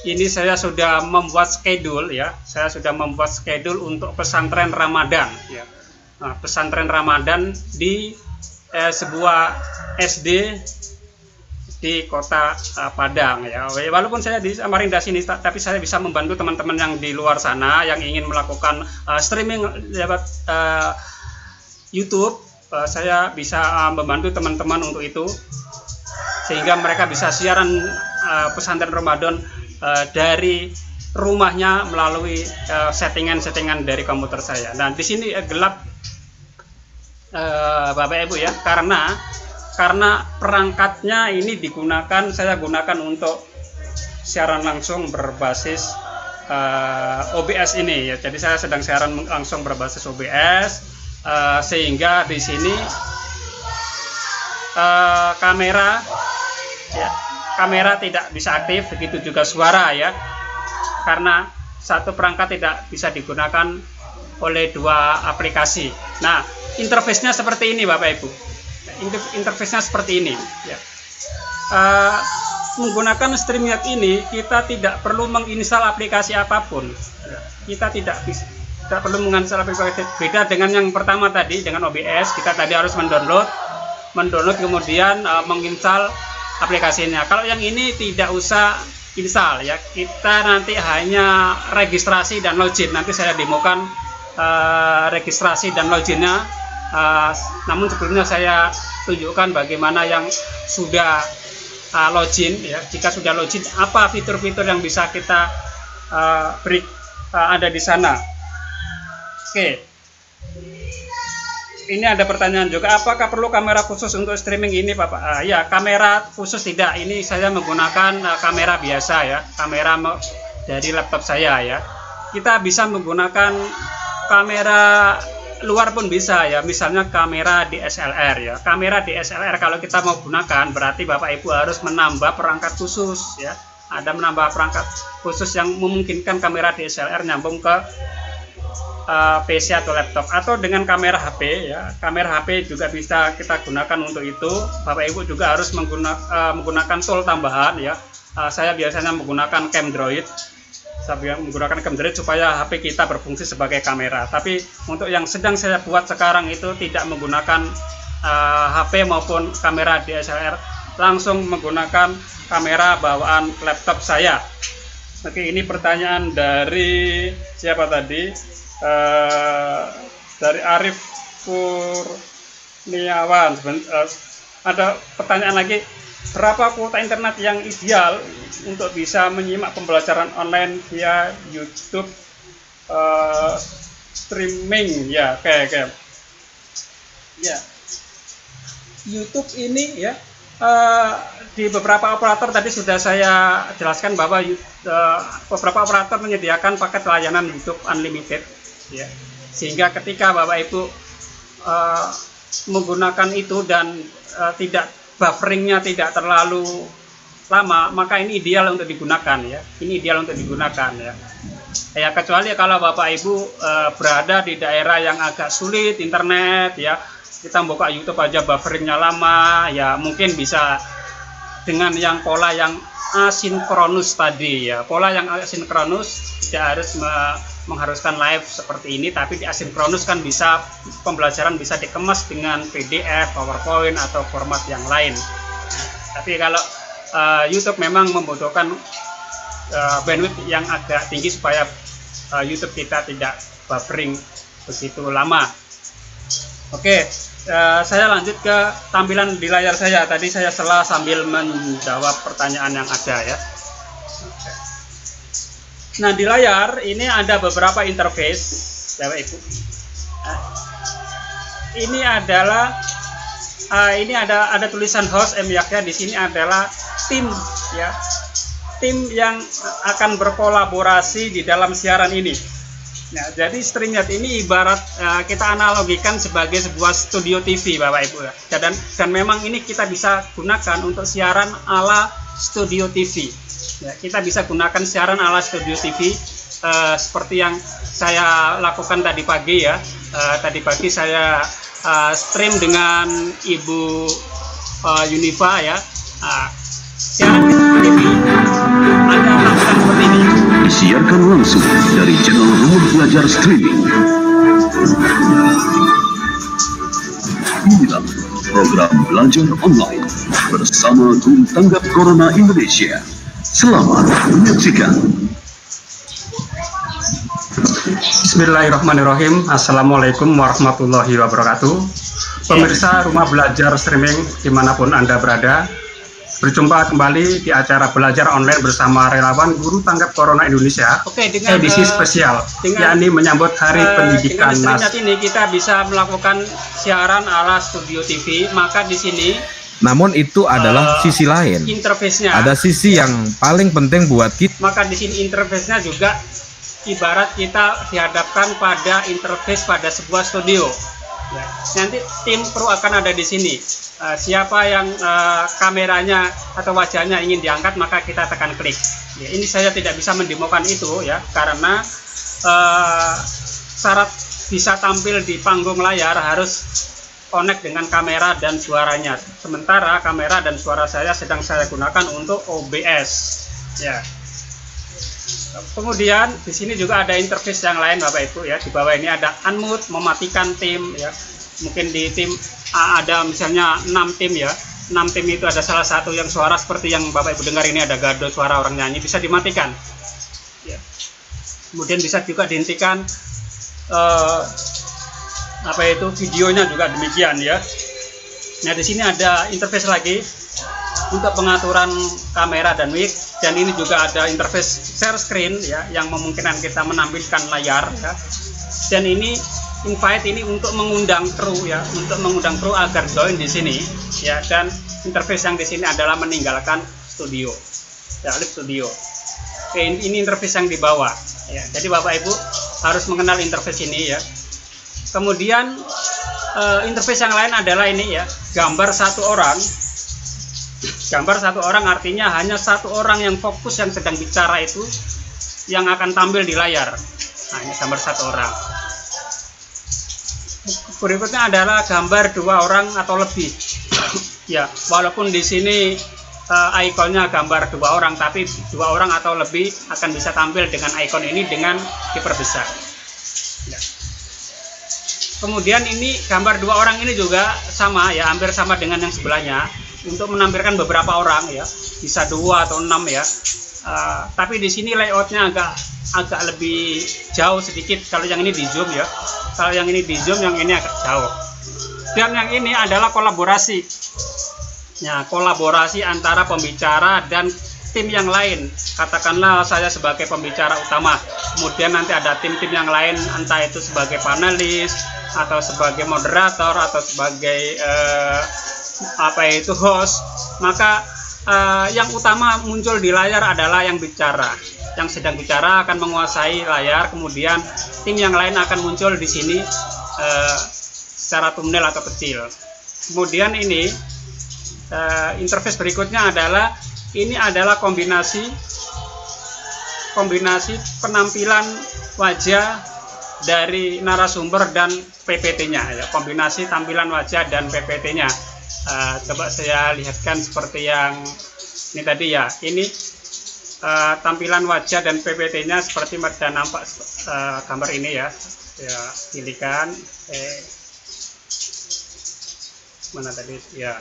ini saya sudah membuat schedule ya. Saya sudah membuat schedule untuk pesantren Ramadan ya. Nah, pesantren Ramadan di sebuah SD di kota Padang ya. Walaupun saya di Samarinda sini, tapi saya bisa membantu teman-teman yang di luar sana yang ingin melakukan streaming lewat YouTube. Saya bisa membantu teman-teman untuk itu, sehingga mereka bisa siaran pesantren Ramadan dari rumahnya melalui settingan-settingan dari komputer saya. Nah, di sini gelap Bapak Ibu ya, karena perangkatnya ini saya gunakan untuk siaran langsung berbasis OBS ini ya. Jadi saya sedang siaran langsung berbasis OBS, sehingga di sini kamera tidak bisa aktif, begitu juga suara ya, karena satu perangkat tidak bisa digunakan oleh dua aplikasi. Nah, interface-nya seperti ini Bapak Ibu. Interface-nya seperti ini ya. Menggunakan StreamYard ini kita tidak perlu menginstal aplikasi apapun. Kita tidak perlu menginstal aplikasi. Beda dengan yang pertama tadi, dengan OBS, kita tadi harus mendownload kemudian menginstal aplikasinya. Kalau yang ini tidak usah install ya, kita nanti hanya registrasi dan login. Nanti saya demokan registrasi dan loginnya, namun sebelumnya saya tunjukkan bagaimana yang sudah login ya. Jika sudah login, apa fitur-fitur yang bisa kita beri ada di sana. Oke, ini ada pertanyaan juga, apakah perlu kamera khusus untuk streaming ini Bapak? Ya, kamera khusus tidak, ini saya menggunakan kamera biasa ya, kamera dari laptop saya ya. Kita bisa menggunakan kamera luar pun bisa ya, misalnya kamera DSLR ya. Kamera DSLR kalau kita mau gunakan berarti Bapak Ibu harus menambah perangkat khusus ya. Ada menambah perangkat khusus yang memungkinkan kamera DSLR nyambung ke PC atau laptop, atau dengan kamera HP ya. Kamera HP juga bisa kita gunakan untuk itu. Bapak Ibu juga harus menggunakan tool tambahan ya. Saya biasanya menggunakan CamDroid. Saya menggunakan CamDroid supaya HP kita berfungsi sebagai kamera. Tapi untuk yang sedang saya buat sekarang itu tidak menggunakan HP maupun kamera DSLR, langsung menggunakan kamera bawaan laptop saya. Oke, ini pertanyaan dari siapa tadi? Dari Arif Kurniawan. Ada pertanyaan lagi, berapa kuota internet yang ideal untuk bisa menyimak pembelajaran online via YouTube streaming ya? Oke. Ya, YouTube ini ya, di beberapa operator tadi sudah saya jelaskan bahwa beberapa operator menyediakan paket layanan YouTube Unlimited ya, sehingga ketika Bapak Ibu menggunakan itu dan tidak bufferingnya tidak terlalu lama, maka ini ideal untuk digunakan ya. Ini ideal untuk digunakan ya. Ya, kecuali kalau Bapak Ibu berada di daerah yang agak sulit internet ya, kita buka YouTube aja bufferingnya lama ya, mungkin bisa dengan yang pola yang asinkronus tadi ya. Pola yang asinkronus tidak harus mengharuskan live seperti ini, tapi di asinkronus kan bisa pembelajaran bisa dikemas dengan PDF, PowerPoint atau format yang lain. Tapi kalau YouTube memang membutuhkan bandwidth yang agak tinggi supaya YouTube kita tidak buffering begitu lama. Oke, saya lanjut ke tampilan di layar saya. Tadi saya sela sambil menjawab pertanyaan yang ada ya. Nah, di layar ini ada beberapa interface, Bapak Ibu. Ini adalah ada tulisan host M Yahya. Di sini adalah tim ya, tim yang akan berkolaborasi di dalam siaran ini. Nah, jadi StreamYard ini ibarat kita analogikan sebagai sebuah studio TV, Bapak Ibu ya. Dan memang ini kita bisa gunakan untuk siaran ala studio TV. Ya, kita bisa gunakan siaran ala studio TV seperti yang saya lakukan tadi pagi ya. Tadi pagi saya stream dengan Ibu Yunifa ya. Siaran TV ada tampilan seperti ini. Disiarkan langsung dari channel Rumah Belajar Streaming. Inilah program belajar online bersama Guru Tanggap Corona Indonesia. Selamat menyaksikan. Bismillahirrahmanirrahim. Assalamualaikum warahmatullahi wabarakatuh. Pemirsa Rumah Belajar Streaming dimanapun Anda berada, berjumpa kembali di acara belajar online bersama relawan Guru Tanggap Corona Indonesia. Dengan edisi spesial, yakni menyambut Hari Pendidikan Nasional. Ini kita bisa melakukan siaran ala studio TV, maka di sini. Namun itu adalah sisi lain. Interface-nya. Ada sisi yang paling penting buat kita. Maka di sini interface-nya juga ibarat kita dihadapkan pada interface pada sebuah studio. Ya. Nanti tim pro akan ada di sini. Siapa yang kameranya atau wajahnya ingin diangkat, maka kita tekan klik. Ya, ini saya tidak bisa mendemokan itu ya, karena syarat bisa tampil di panggung layar harus connect dengan kamera dan suaranya. Sementara kamera dan suara saya sedang saya gunakan untuk OBS. Ya. Kemudian di sini juga ada interface yang lain Bapak Ibu ya. Di bawah ini ada unmute, mematikan tim ya. Mungkin di tim A ada misalnya 6 tim ya. 6 tim itu ada salah satu yang suara seperti yang Bapak Ibu dengar ini, ada gado suara orang nyanyi, bisa dimatikan. Ya. Kemudian bisa juga dihentikan videonya juga demikian ya. Nah, di sini ada interface lagi untuk pengaturan kamera dan mic, dan ini juga ada interface share screen ya, yang memungkinkan kita menampilkan layar ya. Dan ini invite ini untuk mengundang kru ya, untuk mengundang kru agar join di sini ya. Dan interface yang di sini adalah meninggalkan studio ya, live studio. Oke, ini interface yang di bawah ya. Jadi Bapak Ibu harus mengenal interface ini ya. Kemudian interface yang lain adalah ini ya, gambar satu orang. Gambar satu orang artinya hanya satu orang yang fokus yang sedang bicara itu yang akan tampil di layar. Nah, ini gambar satu orang. Berikutnya adalah gambar 2 orang atau lebih. Ya, walaupun di sini ikonnya gambar 2 orang, tapi 2 orang atau lebih akan bisa tampil dengan ikon ini dengan diperbesar. Ya. Kemudian ini gambar 2 orang ini juga sama ya, hampir sama dengan yang sebelahnya. Untuk menampilkan beberapa orang ya, bisa 2 atau 6 ya. Tapi di sini layoutnya agak lebih jauh sedikit. Kalau yang ini di zoom ya, kalau yang ini di zoom, yang ini agak jauh. Dan yang ini adalah kolaborasi. Ya, kolaborasi antara pembicara dan tim yang lain. Katakanlah saya sebagai pembicara utama, kemudian nanti ada tim-tim yang lain, entah itu sebagai panelis atau sebagai moderator atau sebagai host. Maka yang utama muncul di layar adalah yang bicara. Yang sedang bicara akan menguasai layar, kemudian tim yang lain akan muncul di sini secara thumbnail atau kecil. Kemudian ini interface berikutnya adalah kombinasi penampilan wajah dari narasumber dan PPT-nya ya, kombinasi tampilan wajah dan PPT-nya. Coba saya lihatkan seperti yang ini tadi ya. Ini tampilan wajah dan PPT-nya seperti ada nampak gambar ini ya. Ya, pilihkan mana tadi ya.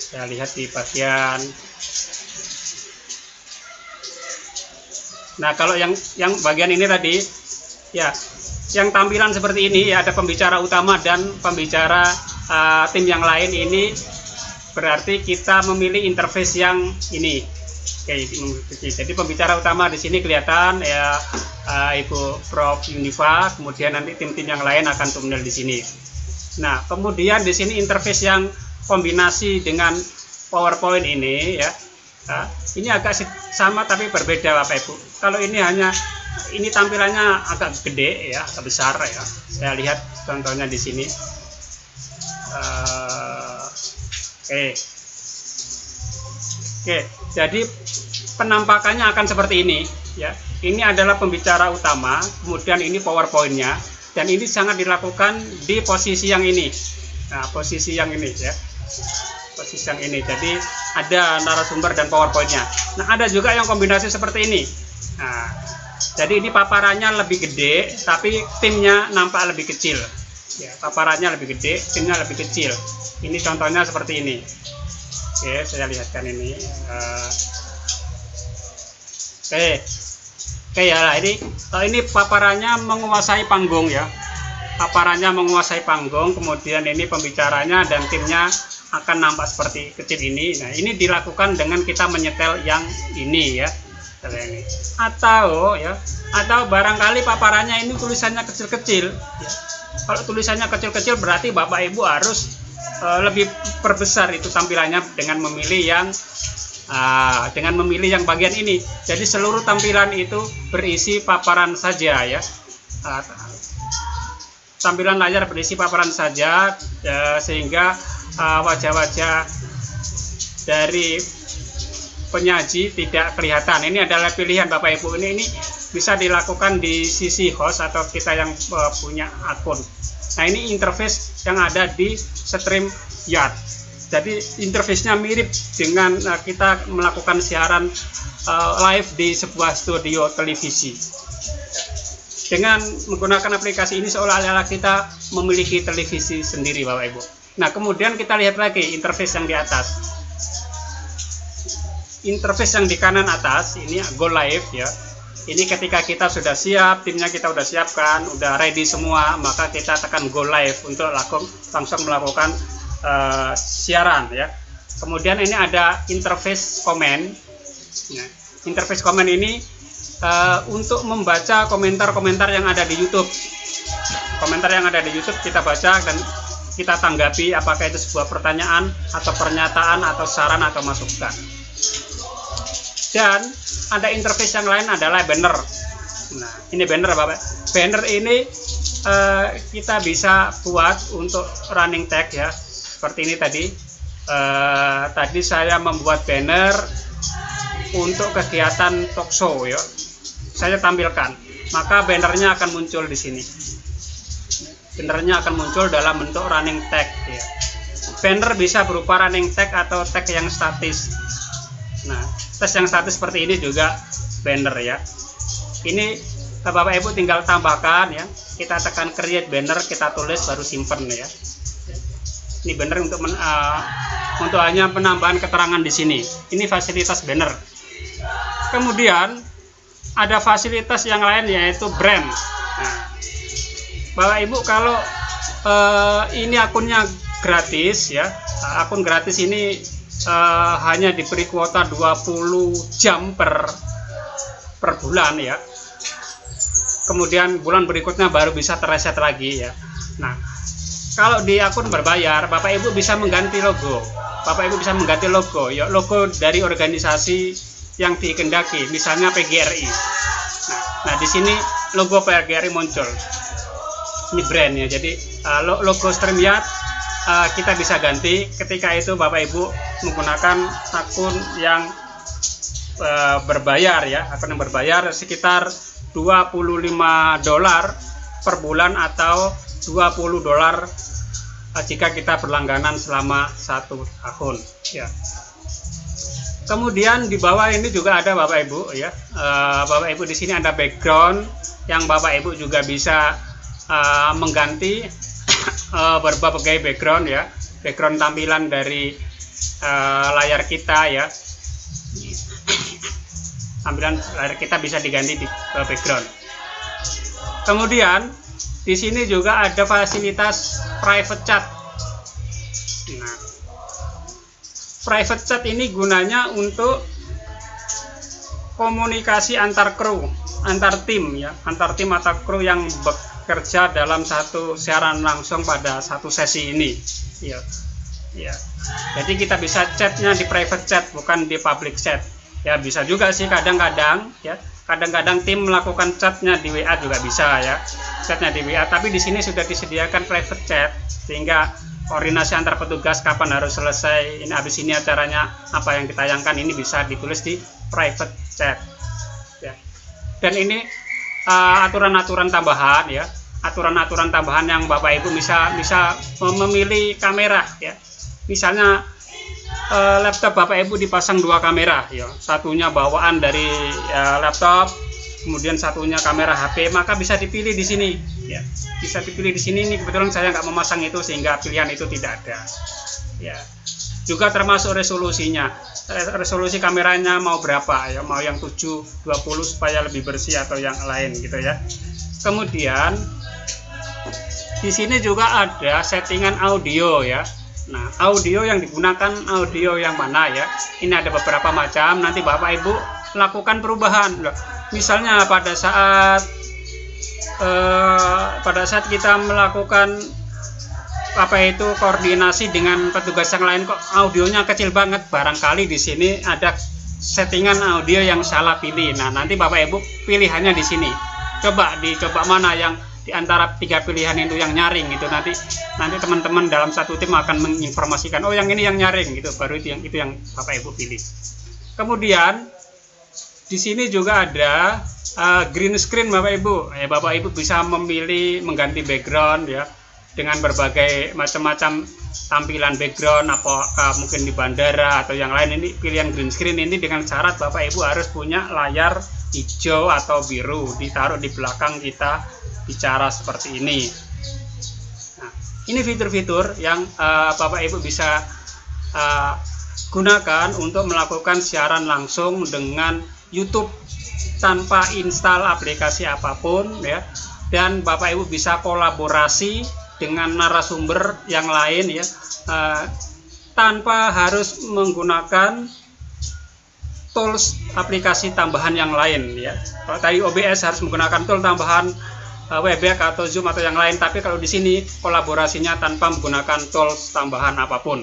Saya lihat di bagian. Nah, kalau yang bagian ini tadi ya, yang tampilan seperti ini ya, ada pembicara utama dan pembicara tim yang lain. Ini berarti kita memilih interface yang ini. Oke, jadi pembicara utama di sini kelihatan ya, Ibu Prof Yunifa, kemudian nanti tim-tim yang lain akan thumbnail di sini. Nah, kemudian di sini interface yang kombinasi dengan PowerPoint ini ya. Ini agak sama tapi berbeda Bapak Ibu. Kalau ini tampilannya agak gede ya, agak besar ya. Saya lihat contohnya di sini. Oke, jadi penampakannya akan seperti ini ya. Ini adalah pembicara utama, kemudian ini PowerPoint-nya, dan ini sangat dilakukan di posisi yang ini. Nah, posisi yang ini ya. Posisi yang ini. Jadi ada narasumber dan PowerPoint-nya. Nah, ada juga yang kombinasi seperti ini. Nah, jadi ini paparannya lebih gede, tapi timnya nampak lebih kecil. ya, paparannya lebih gede, timnya lebih kecil. Ini contohnya seperti ini. Oke, saya lihatkan ini. Oke ya, ini paparannya menguasai panggung ya. Paparannya menguasai panggung, kemudian ini pembicaranya dan timnya akan nampak seperti kecil ini. Nah, ini dilakukan dengan kita menyetel yang ini ya. Ini. Atau barangkali paparannya ini tulisannya kecil-kecil ya. Kalau tulisannya kecil-kecil berarti Bapak Ibu harus lebih perbesar itu tampilannya dengan memilih yang bagian ini. Jadi seluruh tampilan itu berisi paparan saja ya. Tampilan layar berisi paparan saja sehingga wajah-wajah dari penyaji tidak kelihatan. Ini adalah pilihan Bapak Ibu. Ini bisa dilakukan di sisi host atau kita yang punya akun. Nah, ini interface yang ada di StreamYard. Jadi interface-nya mirip dengan kita melakukan siaran live di sebuah studio televisi. Dengan menggunakan aplikasi ini seolah-olah kita memiliki televisi sendiri Bapak Ibu. Nah, kemudian kita lihat lagi interface yang di atas. Interface yang di kanan atas ini Go Live ya. Ini ketika kita sudah siap, timnya kita sudah siapkan, udah ready semua, maka kita tekan Go Live untuk langsung melakukan siaran ya. Kemudian ini ada interface comment. Nah, interface comment ini untuk membaca komentar-komentar yang ada di YouTube. Komentar yang ada di YouTube kita baca dan kita tanggapi apakah itu sebuah pertanyaan atau pernyataan atau saran atau masukan. Dan ada interface yang lain adalah banner. Nah, ini banner Bapak. Banner ini kita bisa buat untuk running tag ya. Seperti ini tadi. Tadi saya membuat banner untuk kegiatan talk show ya. Saya tampilkan. Maka bannernya akan muncul di sini. Bannernya akan muncul dalam bentuk running tag ya. Banner bisa berupa running tag atau tag yang statis. Nah, tes yang statis seperti ini juga banner ya. Ini Bapak Ibu tinggal tambahkan ya. Kita tekan create banner, kita tulis baru simpen ya. Ini banner untuk hanya penambahan keterangan di sini. Ini fasilitas banner. Kemudian ada fasilitas yang lain yaitu brand. Nah, Bapak Ibu kalau ini akunnya gratis ya. Akun gratis ini hanya diberi kuota 20 jam per bulan ya. Kemudian bulan berikutnya baru bisa terreset lagi ya. Nah, kalau di akun berbayar Bapak Ibu bisa mengganti logo. Bapak Ibu bisa mengganti logo ya, logo dari organisasi yang dikehendaki, misalnya PGRI. Nah, di sini logo PGRI muncul. Ini brand ya. Jadi logo StreamYard kita bisa ganti ketika itu Bapak Ibu menggunakan akun yang berbayar ya. Akun yang berbayar sekitar $25 per bulan atau $20 jika kita berlangganan selama 1 tahun ya. Kemudian di bawah ini juga ada Bapak Ibu ya. Bapak Ibu di sini ada background yang Bapak Ibu juga bisa mengganti berbagai background ya, background tampilan dari layar kita ya. Tampilan layar kita bisa diganti di background. Kemudian di sini juga ada fasilitas private chat. Nah, private chat ini gunanya untuk komunikasi antar kru, antar tim ya, antar tim atau kru yang bekerja dalam satu siaran langsung pada satu sesi ini ya. Ya. Jadi kita bisa chatnya di private chat bukan di public chat ya. Bisa juga sih kadang-kadang ya, kadang-kadang tim melakukan chatnya di WA juga bisa ya, chatnya di WA, tapi di sini sudah disediakan private chat sehingga koordinasi antar petugas kapan harus selesai, ini habis ini acaranya apa yang ditayangkan, ini bisa ditulis di private chat ya. Dan ini aturan-aturan tambahan ya, aturan-aturan tambahan yang Bapak Ibu bisa memilih kamera ya. Misalnya laptop Bapak Ibu dipasang 2 kamera ya, satunya bawaan dari laptop, kemudian satunya kamera HP, maka bisa dipilih di sini ya. Bisa dipilih di sini. Ini kebetulan saya nggak memasang itu sehingga pilihan itu tidak ada ya. Juga termasuk resolusinya, resolusi kameranya mau berapa ya, mau yang 720 supaya lebih bersih atau yang lain gitu ya. Kemudian di sini juga ada settingan audio ya. Nah, audio yang digunakan audio yang mana ya? Ini ada beberapa macam. Nanti Bapak Ibu lakukan perubahan. Misalnya pada saat kita melakukan koordinasi dengan petugas yang lain, kok audionya kecil banget. Barangkali di sini ada settingan audio yang salah pilih. Nah, nanti Bapak Ibu pilihannya di sini. Dicoba mana yang di antara 3 pilihan itu yang nyaring gitu. Nanti teman-teman dalam satu tim akan menginformasikan, oh yang ini yang nyaring gitu, baru itu yang Bapak Ibu pilih. Kemudian di sini juga ada green screen Bapak Ibu. Bapak Ibu bisa memilih mengganti background ya dengan berbagai macam-macam tampilan background, apakah mungkin di bandara atau yang lain. Ini pilihan green screen ini dengan syarat Bapak Ibu harus punya layar hijau atau biru, ditaruh di belakang kita bicara seperti ini. Nah, ini fitur-fitur yang Bapak Ibu bisa gunakan untuk melakukan siaran langsung dengan YouTube tanpa install aplikasi apapun ya. Dan Bapak Ibu bisa kolaborasi dengan narasumber yang lain ya, tanpa harus menggunakan tools aplikasi tambahan yang lain ya. Kalau tadi OBS harus menggunakan tool tambahan Webex atau Zoom atau yang lain, tapi kalau di sini kolaborasinya tanpa menggunakan tools tambahan apapun.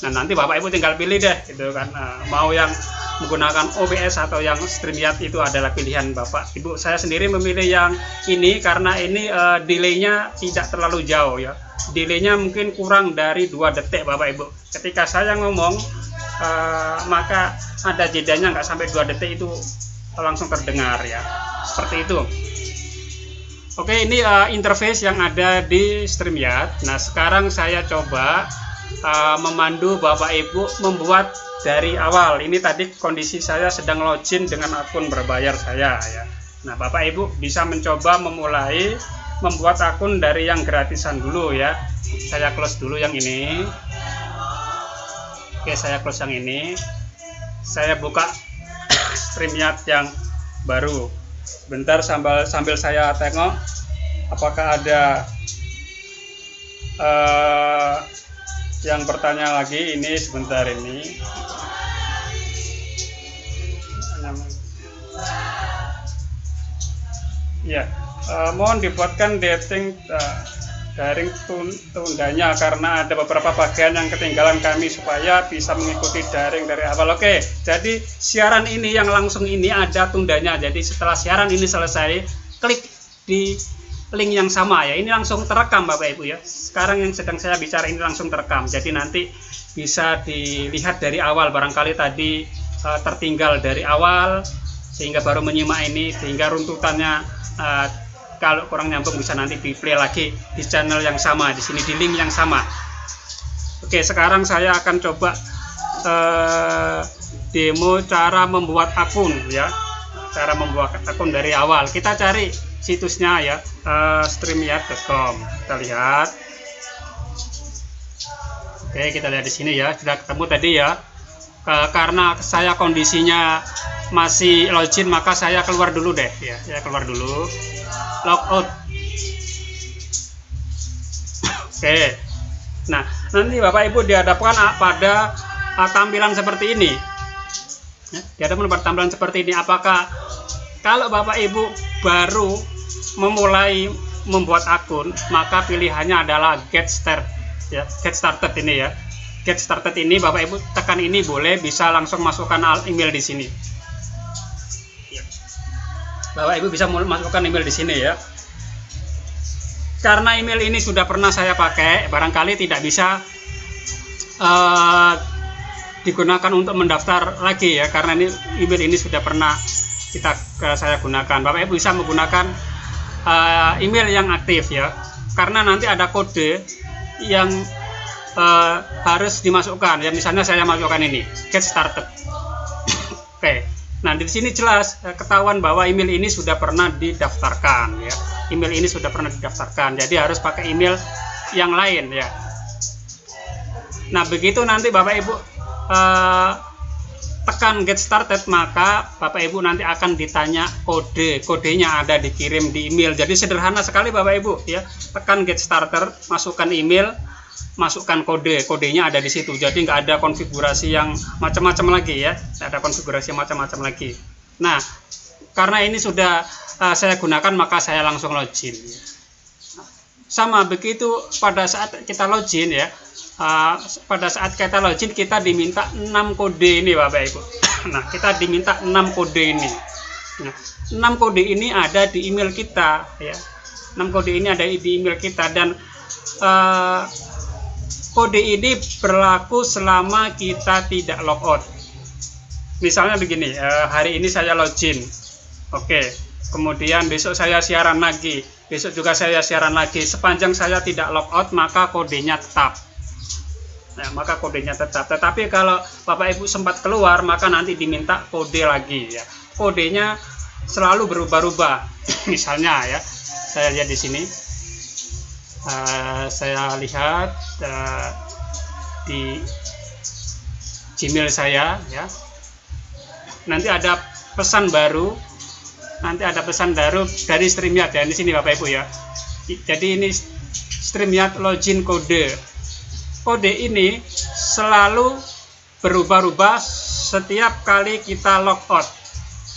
Nah, nanti Bapak Ibu tinggal pilih deh gitu kan, mau yang menggunakan OBS atau yang StreamYard, itu adalah pilihan Bapak Ibu. Saya sendiri memilih yang ini karena ini delaynya tidak terlalu jauh ya. Delaynya mungkin kurang dari 2 detik Bapak Ibu. Ketika saya ngomong maka ada jedanya nggak sampai 2 detik, itu langsung terdengar ya. Seperti itu. Oke, ini interface yang ada di StreamYard. Nah, sekarang saya coba memandu Bapak Ibu membuat dari awal. Ini tadi kondisi saya sedang login dengan akun berbayar saya ya. Nah, Bapak Ibu bisa mencoba memulai membuat akun dari yang gratisan dulu ya. Saya close dulu yang ini. Oke, saya close yang ini. Saya buka StreamYard yang baru. Bentar sambil saya tengok apakah ada yang bertanya lagi. Ini sebentar ini. Ya, mohon dibuatkan daring tundanya karena ada beberapa bagian yang ketinggalan kami supaya bisa mengikuti daring dari awal. Oke, jadi siaran ini yang langsung ini ada tundanya. Jadi setelah siaran ini selesai, klik di link yang sama ya. Ini langsung terekam Bapak Ibu ya. Sekarang yang sedang saya bicara ini langsung terekam. Jadi nanti bisa dilihat dari awal. Barangkali tadi tertinggal dari awal sehingga baru menyimak ini, sehingga runtutannya kalau kurang nyambung bisa nanti di play lagi di channel yang sama, di sini di link yang sama. Oke, sekarang saya akan coba demo cara membuat akun ya. Cara membuat akun dari awal. Kita cari situsnya ya, streamyard.com. Kita lihat. Oke, kita lihat di sini ya. Sudah ketemu tadi ya. Karena saya kondisinya masih login, maka saya keluar dulu deh ya. Saya keluar dulu. Logout. Oke. Nah, nanti Bapak Ibu dihadapkan pada tampilan seperti ini. Dihadapkan pada tampilan seperti ini. Apakah kalau Bapak Ibu baru memulai membuat akun, maka pilihannya adalah Get Started ya. Get Started ini ya. Get Started ini Bapak Ibu tekan ini, boleh bisa langsung masukkan email di sini. Bapak Ibu bisa masukkan email di sini ya. Karena email ini sudah pernah saya pakai, barangkali tidak bisa digunakan untuk mendaftar lagi ya, karena ini email ini sudah pernah saya gunakan. Bapak Ibu bisa menggunakan email yang aktif ya, karena nanti ada kode yang harus dimasukkan ya. Misalnya saya masukkan ini Get Started. Oke, Nah, di sini jelas ketahuan bahwa email ini sudah pernah didaftarkan ya. Email ini sudah pernah didaftarkan. Jadi harus pakai email yang lain ya. Nah, begitu nanti Bapak Ibu tekan get started, maka Bapak Ibu nanti akan ditanya kodenya ada dikirim di email. Jadi sederhana sekali Bapak Ibu ya. Tekan get starter, masukkan email, masukkan kodenya ada di situ. Jadi nggak ada konfigurasi yang macam-macam lagi ya, nggak ada konfigurasi macam-macam lagi. Nah, karena ini sudah saya gunakan, maka saya langsung login. Sama begitu pada saat kita login ya, pada saat kita login kita diminta 6 kode ini Bapak Ibu. Nah, kita diminta 6 kode ini. Nah, 6 kode ini ada di email kita ya. 6 kode ini ada di email kita, dan kode ini berlaku selama kita tidak logout. Misalnya begini, hari ini saya login, oke. Kemudian besok saya siaran lagi, besok juga saya siaran lagi. Sepanjang saya tidak logout, maka kodenya tetap. Nah, maka kodenya tetap. Tetapi kalau Bapak Ibu sempat keluar, maka nanti diminta kode lagi ya. Kodenya selalu berubah-ubah. Misalnya ya, saya lihat di sini. Saya lihat di Gmail saya ya. Nanti ada pesan baru. Nanti ada pesan baru dari StreamYard ya, di sini Bapak Ibu ya. Jadi ini StreamYard login kode. Kode ini selalu berubah-ubah setiap kali kita logout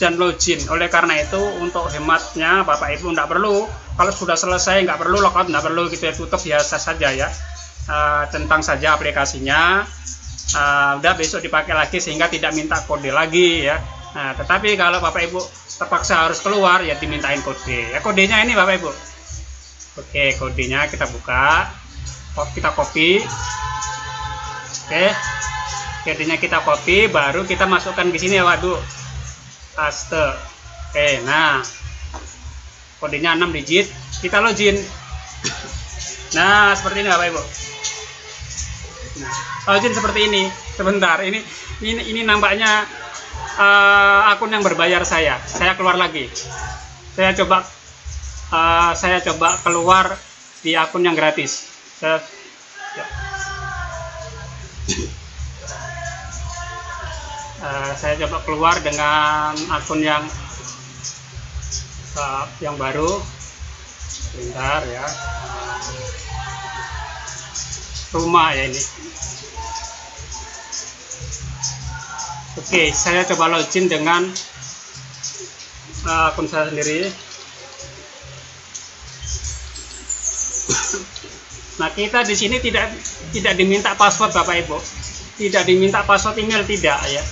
dan login. Oleh karena itu, untuk hematnya Bapak Ibu nggak perlu, kalau sudah selesai nggak perlu logout, nggak perlu gitu ya, tutup biasa saja ya. Tentang saja aplikasinya, udah besok dipakai lagi sehingga tidak minta kode lagi ya. Nah, tetapi kalau Bapak Ibu terpaksa harus keluar ya, dimintain kode ya. Kodenya ini Bapak Ibu. Oke, kodenya kita buka, kita copy. Oke, kodenya kita copy, baru kita masukkan di sini ya Bapak Ibu. Paste. Oke, nah kodenya 6 digit, kita login. Nah, seperti ini Bapak Ibu. Nah, login seperti ini. Sebentar, ini nampaknya akun yang berbayar saya keluar lagi. Saya coba keluar di akun yang gratis. Saya coba keluar dengan akun yang baru. Bentar ya. Rumah ya ini. Oke, saya coba login dengan akun saya sendiri. Nah, kita di sini tidak diminta password Bapak Ibu, tidak diminta password email, tidak ya.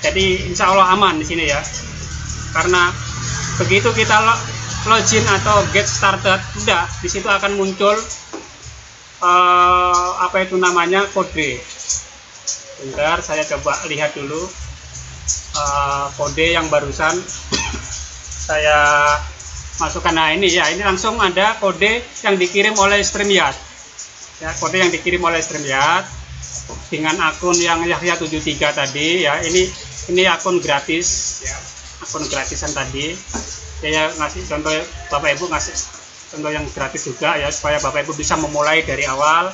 Jadi insya Allah aman di sini ya. Karena begitu kita login atau get started, udah di situ akan muncul apa itu namanya, kode. Bentar, saya coba lihat dulu kode yang barusan saya masukkan. Nah, ini ya, ini langsung ada kode yang dikirim oleh StreamYard ya, kode yang dikirim oleh StreamYard dengan akun yang Yahya 73 tadi ya. Ini akun gratis ya, akun gratisan tadi. Saya ngasih contoh, Bapak Ibu ngasih contoh yang gratis juga ya, supaya Bapak Ibu bisa memulai dari awal.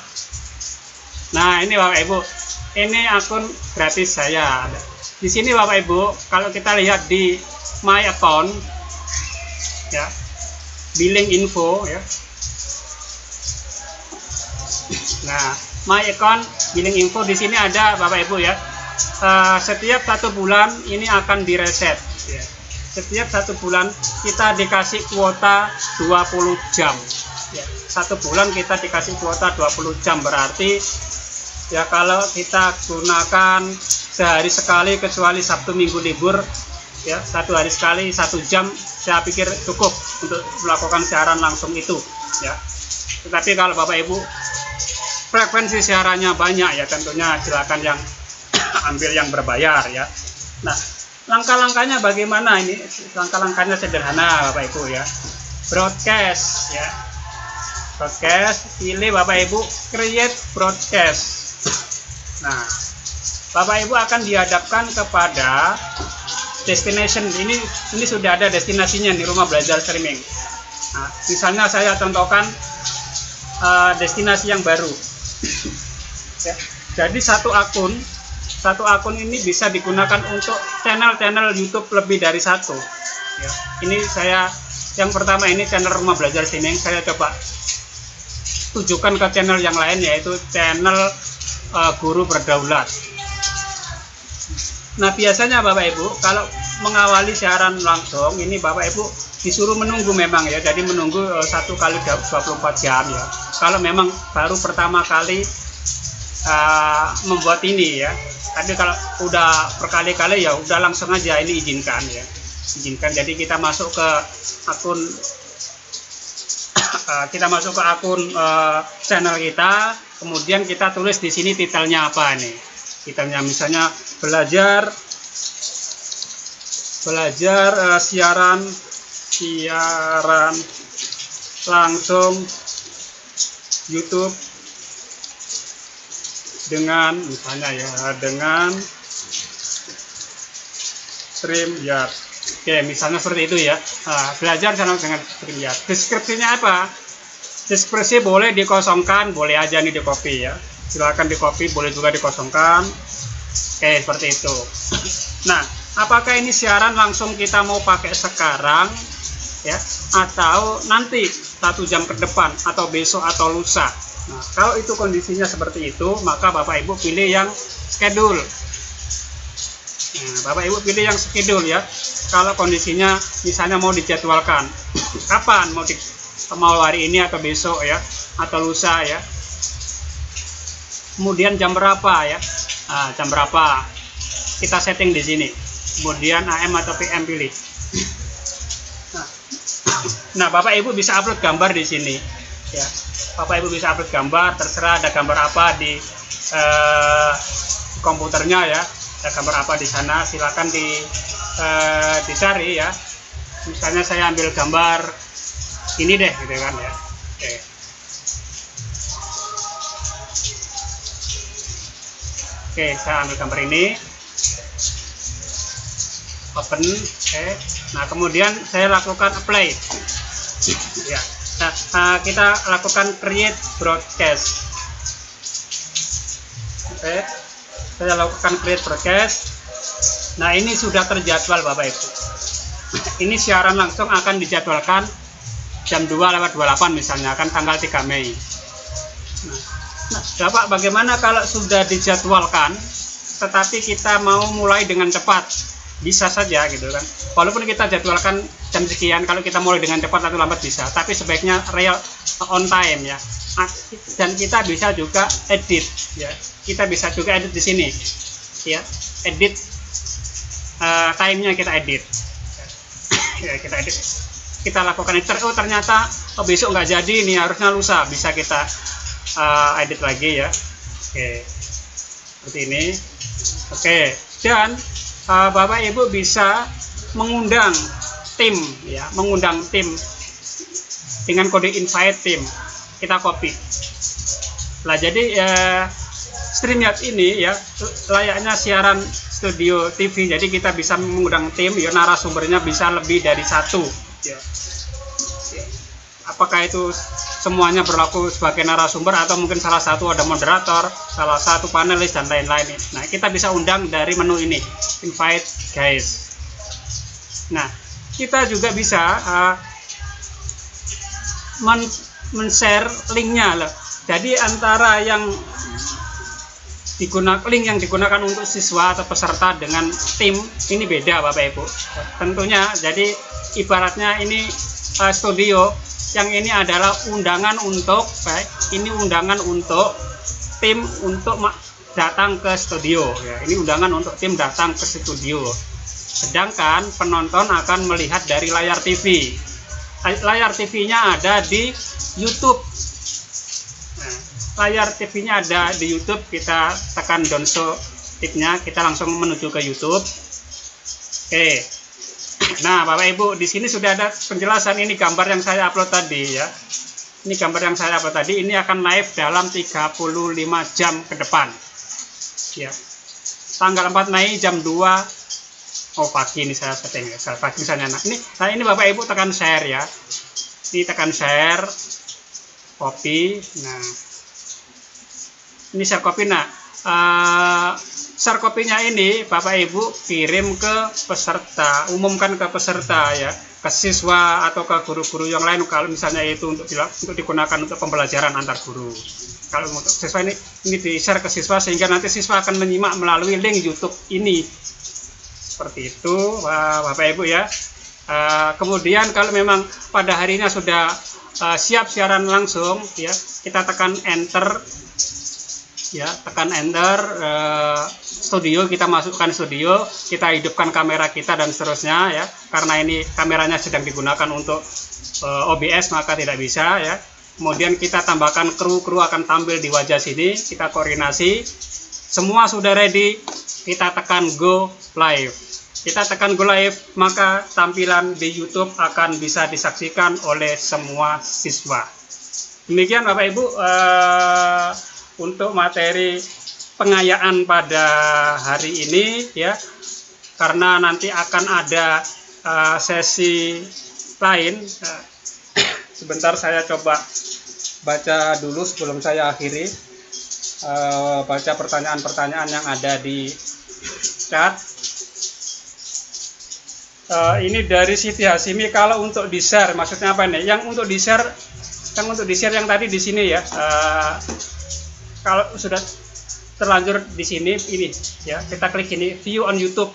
Nah, ini Bapak Ibu, ini akun gratis saya. Di sini Bapak Ibu, kalau kita lihat di my account ya, billing info ya. Nah, my account billing info di sini ada Bapak Ibu ya. Setiap 1 bulan ini akan direset ya. Setiap 1 bulan kita dikasih kuota 20 jam ya. 1 bulan kita dikasih kuota 20 jam, berarti ya kalau kita gunakan sehari sekali, kecuali Sabtu Minggu libur ya, 1 hari sekali 1 jam, saya pikir cukup untuk melakukan siaran langsung itu ya. Tetapi kalau Bapak Ibu frekuensi siarannya banyak ya, tentunya silakan yang ambil yang berbayar ya. Nah, langkah-langkahnya bagaimana ini? Langkah-langkahnya sederhana Bapak Ibu ya. Broadcast ya. Broadcast, pilih Bapak Ibu create broadcast. Nah, Bapak Ibu akan dihadapkan kepada destination. Ini sudah ada destinasinya di Rumah Belajar Streaming. Nah, misalnya saya contohkan destinasi yang baru. Ya. Jadi satu akun ini bisa digunakan untuk channel-channel YouTube lebih dari satu. Ya. Ini saya yang pertama ini channel Rumah Belajar Streaming, saya coba tujukan ke channel yang lain, yaitu channel Guru Berdaulat. Nah, biasanya Bapak Ibu kalau mengawali siaran langsung ini Bapak Ibu disuruh menunggu memang ya, jadi menunggu 1 kali 24 jam ya. Kalau memang baru pertama kali membuat ini ya. Tapi kalau udah berkali-kali ya udah langsung aja ini izinkan ya. Izinkan. Jadi kita masuk ke akun channel kita, kemudian kita tulis di sini titelnya apa nih. Titelnya misalnya belajar siaran langsung YouTube dengan misalnya ya dengan StreamYard. Oke, misalnya seperti itu ya. Belajar channel dengan StreamYard. Deskripsinya apa? Deskripsi boleh dikosongkan, boleh aja nih di copy ya. Silakan di copy, boleh juga dikosongkan. Oke, seperti itu. Nah, apakah ini siaran langsung kita mau pakai sekarang ya, atau nanti 1 jam ke depan, atau besok atau lusa? Nah, kalau itu kondisinya seperti itu, maka Bapak Ibu pilih yang schedule. Nah, Bapak Ibu pilih yang schedule ya. Kalau kondisinya misalnya mau dijadwalkan, kapan mau hari ini atau besok ya, atau lusa ya. Kemudian jam berapa ya? Jam berapa? Kita setting di sini. Kemudian AM atau PM pilih. Nah, Bapak Ibu bisa upload gambar di sini ya. Bapak Ibu bisa upload gambar, terserah ada gambar apa di komputernya ya. Ada gambar apa di sana, silakan dicari ya. Misalnya saya ambil gambar ini deh gitu kan ya. Oke. Oke, saya ambil gambar ini. Open. Oke. Nah, kemudian saya lakukan apply. Ya. Nah, kita lakukan create broadcast. Oke. Saya lakukan create broadcast. Nah, ini sudah terjadwal Bapak Ibu. Ini siaran langsung akan dijadwalkan jam 2:28 misalnya, kan tanggal 3 Mei. Nah, Bapak bagaimana kalau sudah dijadwalkan tetapi kita mau mulai dengan cepat? Bisa saja gitu kan. Walaupun kita jadwalkan jam sekian, kalau kita mulai dengan cepat atau lambat bisa, tapi sebaiknya real on time ya. Dan kita bisa juga edit ya. Kita bisa juga edit di sini ya. Edit time-nya kita edit. Ya, kita edit. Kita lakukan edit. Oh, ternyata besok nggak jadi, ini harusnya lusa. Bisa kita edit lagi ya. Oke. Seperti ini. Oke. Dan Bapak Ibu bisa mengundang tim ya, mengundang tim dengan kode invite tim. Kita copy. Nah, jadi StreamYard ini ya layaknya siaran studio TV. Jadi kita bisa mengundang tim ya, narasumbernya bisa lebih dari 1 ya. Apakah itu semuanya berlaku sebagai narasumber atau mungkin salah satu ada moderator, salah satu panelis dan lain-lain. Nah, kita bisa undang dari menu ini, invite guys. Nah, kita juga bisa men-share linknya loh. Jadi antara yang link yang digunakan untuk siswa atau peserta dengan tim ini beda Bapak Ibu. Tentunya jadi ibaratnya ini studio, yang ini adalah undangan untuk tim untuk datang ke studio ya. Ini undangan untuk tim datang ke studio. Sedangkan penonton akan melihat dari layar TV. Layar TV-nya ada di YouTube. Nah, layar TV-nya ada di YouTube, kita tekan down show tipnya, kita langsung menuju ke YouTube. Oke. Nah, Bapak Ibu, di sini sudah ada penjelasan. Ini gambar yang saya upload tadi ya. Ini gambar yang saya upload tadi, ini akan live dalam 35 jam ke depan. Ya. Tanggal 4 Mei jam 2 Oh, pagi ini saya setting ya. Pagi misalnya. Nah, ini Bapak Ibu tekan share ya. Ini tekan share, copy. Nah, ini share copy. Nah, share copy-nya ini Bapak Ibu kirim ke peserta, umumkan ke peserta ya, ke siswa atau ke guru-guru yang lain kalau misalnya itu untuk digunakan untuk pembelajaran antar guru. Kalau untuk siswa ini di-share ke siswa sehingga nanti siswa akan menyimak melalui link YouTube ini. Seperti itu, Bapak Ibu ya. Kemudian kalau memang pada harinya sudah siap siaran langsung ya, kita tekan enter ya, tekan enter, studio, kita masukkan studio, kita hidupkan kamera kita dan seterusnya ya. Karena ini kameranya sedang digunakan untuk OBS maka tidak bisa ya. Kemudian kita tambahkan kru akan tampil di wajah sini, kita koordinasi. Semua sudah ready, kita tekan go live. Kita tekan go live, maka tampilan di YouTube akan bisa disaksikan oleh semua siswa. Demikian Bapak Ibu untuk materi pengayaan pada hari ini ya. Karena nanti akan ada sesi lain. Sebentar saya coba baca dulu sebelum saya akhiri, baca pertanyaan-pertanyaan yang ada di chat. Ini dari Siti Hasimi, kalau untuk di-share maksudnya apa nih? Yang untuk di-share yang tadi di sini ya. Kalau sudah terlanjur di sini ini ya, kita klik ini view on YouTube.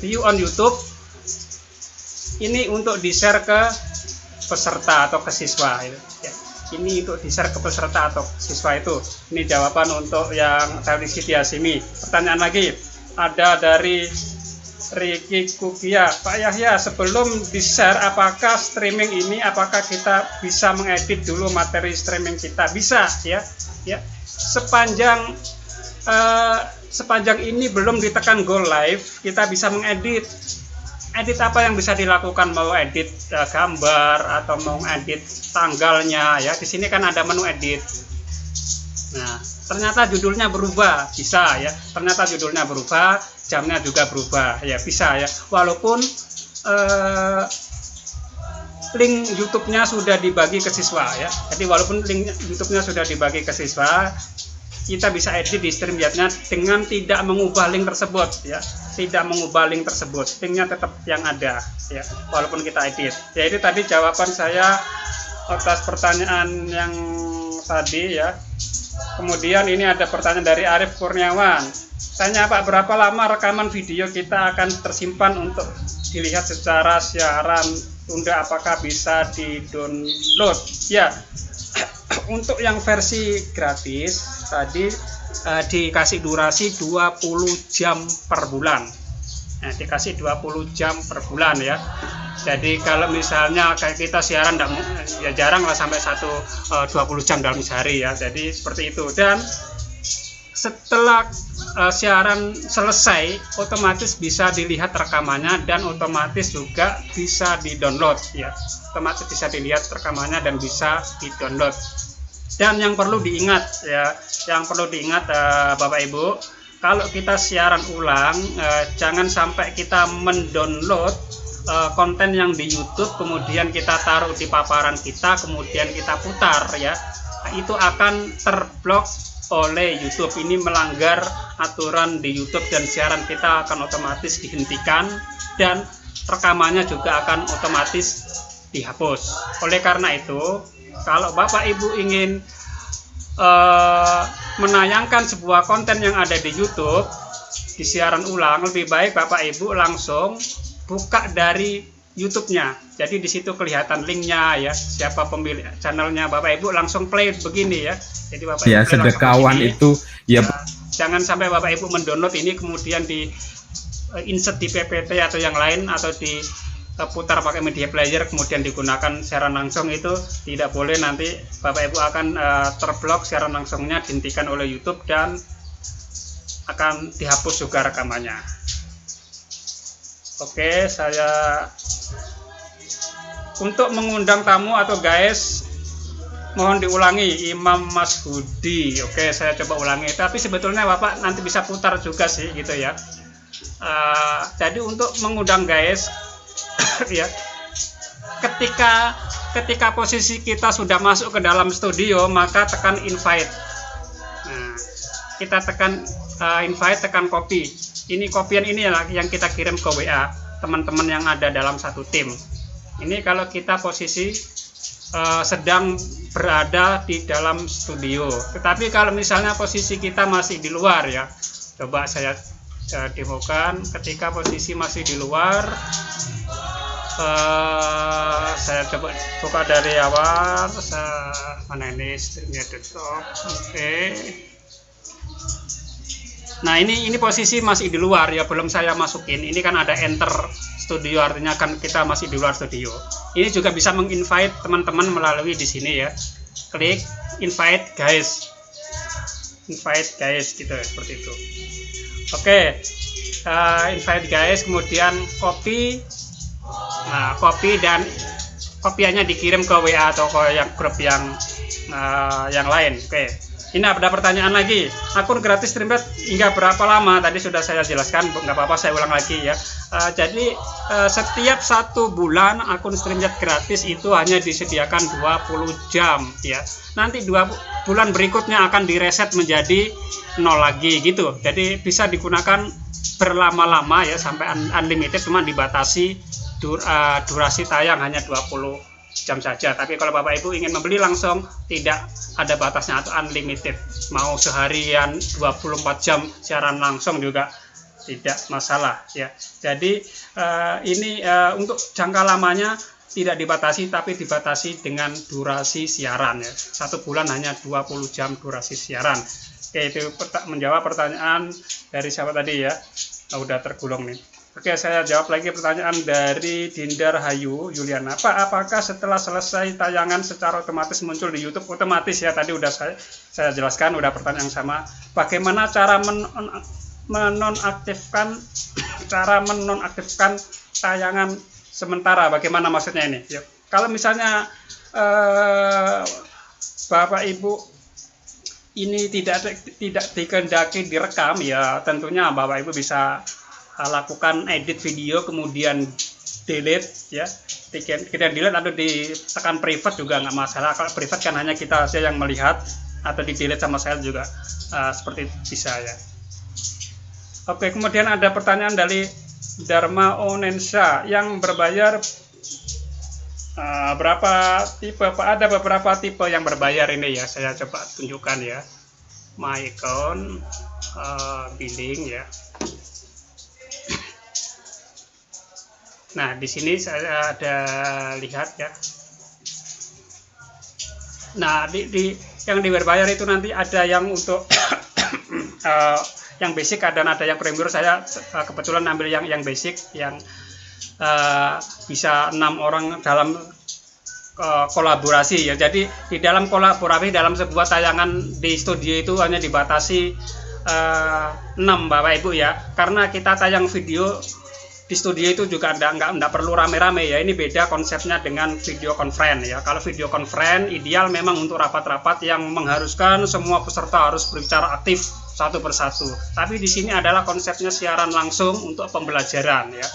View on YouTube. Ini untuk di-share ke peserta atau ke siswa ya. Ini untuk di-share ke peserta atau siswa itu. Ini jawaban untuk yang dari Siti Hasimi. Pertanyaan lagi ada dari Riki Kukia. Pak Yahya, sebelum di-share apakah streaming ini apakah kita bisa mengedit dulu materi streaming kita? Bisa ya. Sepanjang ini belum ditekan go live, kita bisa mengedit. Edit apa yang bisa dilakukan? Mau edit gambar atau mau edit tanggalnya ya. Di sini kan ada menu edit. Nah, ternyata judulnya berubah, bisa ya. Ternyata judulnya berubah, jamnya juga berubah ya, bisa ya. Walaupun link YouTube-nya sudah dibagi ke siswa ya. Jadi walaupun link YouTube-nya sudah dibagi ke siswa, kita bisa edit di StreamYard-nya dengan tidak mengubah link tersebut ya. Tidak mengubah link tersebut, linknya tetap yang ada ya, walaupun kita edit. Ya, itu tadi jawaban saya atas pertanyaan yang tadi ya. Kemudian ini ada pertanyaan dari Arif Kurniawan. Tanya Pak, berapa lama rekaman video kita akan tersimpan untuk dilihat secara siaran tunda? Apakah bisa di-download? Ya, untuk yang versi gratis tadi dikasih durasi 20 jam per bulan. Nah, dikasih 20 jam per bulan ya. Jadi kalau misalnya kayak kita siaran ya jarang lah sampai 20 jam dalam sehari ya. Jadi seperti itu. Dan setelah siaran selesai otomatis bisa dilihat rekamannya dan otomatis juga bisa di-download ya. Otomatis bisa dilihat rekamannya dan bisa di-download. Dan yang perlu diingat ya, Bapak Ibu, kalau kita siaran ulang jangan sampai kita mendownload konten yang di YouTube kemudian kita taruh di paparan kita kemudian kita putar ya. Nah, itu akan terblok oleh YouTube. Ini melanggar aturan di YouTube dan siaran kita akan otomatis dihentikan dan rekamannya juga akan otomatis dihapus. Oleh karena itu, kalau Bapak Ibu ingin menayangkan sebuah konten yang ada di YouTube di siaran ulang, lebih baik Bapak Ibu langsung buka dari YouTube-nya. Jadi di situ kelihatan linknya ya, siapa pemilik channelnya, Bapak Ibu langsung play begini ya. Jadi Bapak ya, Ibu sedekawan itu ya. Jangan sampai Bapak Ibu mendownload ini kemudian di insert di PPT atau yang lain atau di putar pakai media player kemudian digunakan siaran langsung, itu tidak boleh. Nanti Bapak Ibu akan terblok siaran langsungnya, dihentikan oleh YouTube dan akan dihapus juga rekamannya. Oke, saya untuk mengundang tamu atau guys mohon diulangi Imam Mas Budi. Oke, saya coba ulangi, tapi sebetulnya Bapak nanti bisa putar juga sih gitu ya. Jadi untuk mengundang guys ya, ketika posisi kita sudah masuk ke dalam studio, maka tekan invite. Nah, kita tekan invite, tekan copy. Ini kopian ini yang kita kirim ke WA teman-teman yang ada dalam satu tim. Ini kalau kita posisi sedang berada di dalam studio. Tetapi kalau misalnya posisi kita masih di luar ya, coba saya demokan. Ketika posisi masih di luar, saya coba buka dari awal. Mana ini streamnya desktop. Oke. Nah ini posisi masih di luar ya, belum saya masukin. Ini kan ada enter studio, artinya kan kita masih di luar studio. Ini juga bisa menginvite teman-teman melalui di sini ya. Klik invite guys gitu, seperti itu. Oke, invite guys, kemudian copy. Nah, copy dan kopiannya dikirim ke WA atau ke grup yang lain. Oke. Ini ada pertanyaan lagi, akun gratis Streamyard hingga berapa lama? Tadi sudah saya jelaskan, nggak apa-apa saya ulang lagi ya. Jadi setiap 1 bulan akun Streamyard gratis itu hanya disediakan 20 jam ya. Nanti 2 bulan berikutnya akan direset menjadi 0 lagi gitu. Jadi bisa digunakan berlama-lama ya, sampai unlimited, cuma dibatasi durasi tayang hanya 20 jam saja. Tapi kalau Bapak Ibu ingin membeli langsung, tidak ada batasnya atau unlimited, mau seharian 24 jam siaran langsung juga tidak masalah ya. Jadi ini untuk jangka lamanya tidak dibatasi, tapi dibatasi dengan durasi siaran ya. 1 bulan hanya 20 jam durasi siaran. Oke, itu menjawab pertanyaan dari siapa tadi ya. Udah tergolong nih. Oke, saya jawab lagi pertanyaan dari Dindar Hayu Yuliana. Apakah setelah selesai tayangan secara otomatis muncul di YouTube? Otomatis ya, tadi udah saya jelaskan, udah pertanyaan yang sama. Bagaimana cara menonaktifkan tayangan sementara? Bagaimana maksudnya ini? Yuk. Kalau misalnya Bapak Ibu ini tidak dikehendaki direkam ya, tentunya Bapak Ibu bisa lakukan edit video kemudian delete ya, kita delete atau ditekan private juga nggak masalah. Kalau private kan hanya kita saja yang melihat, atau di delete sama saya juga seperti bisa ya. Oke, kemudian ada pertanyaan dari Dharma Onensha, yang berbayar berapa tipe? Ada beberapa tipe yang berbayar ini ya, saya coba tunjukkan ya. My account, billing ya. Nah, di sini saya ada lihat ya. Nah, yang berbayar itu nanti ada yang untuk yang basic, dan ada yang premium. Saya kebetulan ambil yang basic, yang bisa 6 orang dalam kolaborasi ya. Jadi di dalam kolaborasi dalam sebuah tayangan di studio itu hanya dibatasi 6 Bapak Ibu ya. Karena kita tayang video di studio itu juga nggak perlu rame-rame ya. Ini beda konsepnya dengan video conference ya. Kalau video conference ideal memang untuk rapat-rapat yang mengharuskan semua peserta harus berbicara aktif satu persatu. Tapi di sini adalah konsepnya siaran langsung untuk pembelajaran ya.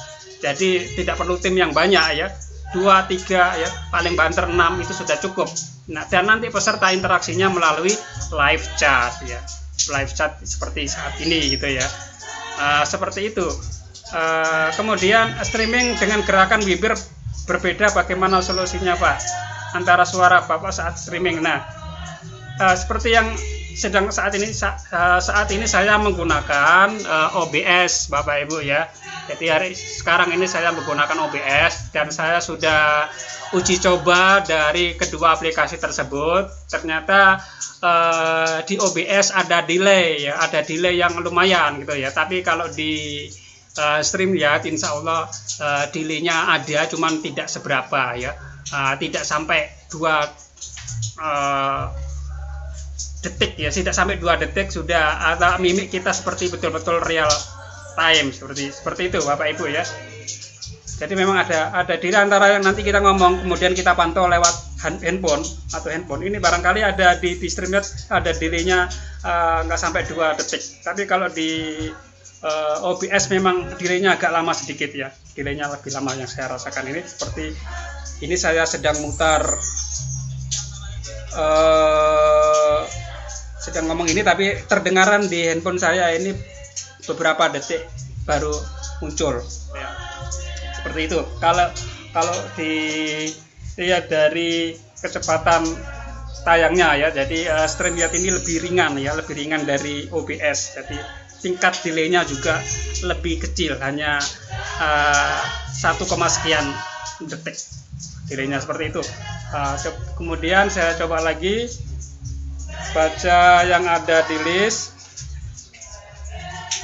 Jadi tidak perlu tim yang banyak ya. 2, 3 ya, paling banter 6 itu sudah cukup. Nah, dan nanti peserta interaksinya melalui live chat ya. Live chat seperti saat ini gitu ya. Seperti itu. Kemudian streaming dengan gerakan bibir berbeda, bagaimana solusinya Pak antara suara Bapak saat streaming? Nah, seperti yang sedang saat ini saya menggunakan OBS Bapak Ibu ya. Jadi sekarang ini saya menggunakan OBS, dan saya sudah uji coba dari kedua aplikasi tersebut. Ternyata di OBS ada delay ya, ada delay yang lumayan gitu ya. Tapi kalau di stream ya, insya Allah delaynya ada, cuman tidak seberapa ya, tidak sampai 2 detik ya, tidak sampai 2 detik sudah ada mimik kita seperti betul-betul real time, seperti itu Bapak Ibu ya. Jadi memang ada delay antara yang nanti kita ngomong kemudian kita pantau lewat handphone. Ini barangkali ada di StreamYard ada delaynya nggak sampai 2 detik. Tapi kalau di OBS memang delaynya agak lama sedikit ya, delaynya lebih lama yang saya rasakan ini. Seperti ini saya sedang mutar sedang ngomong ini, tapi terdengaran di handphone saya ini beberapa detik baru muncul ya. Seperti itu. Kalau dilihat dari kecepatan tayangnya ya, jadi StreamYard ini lebih ringan ya, lebih ringan dari OBS. Jadi tingkat delaynya juga lebih kecil, hanya 1, sekian detik delaynya, seperti itu. Kemudian saya coba lagi baca yang ada di list.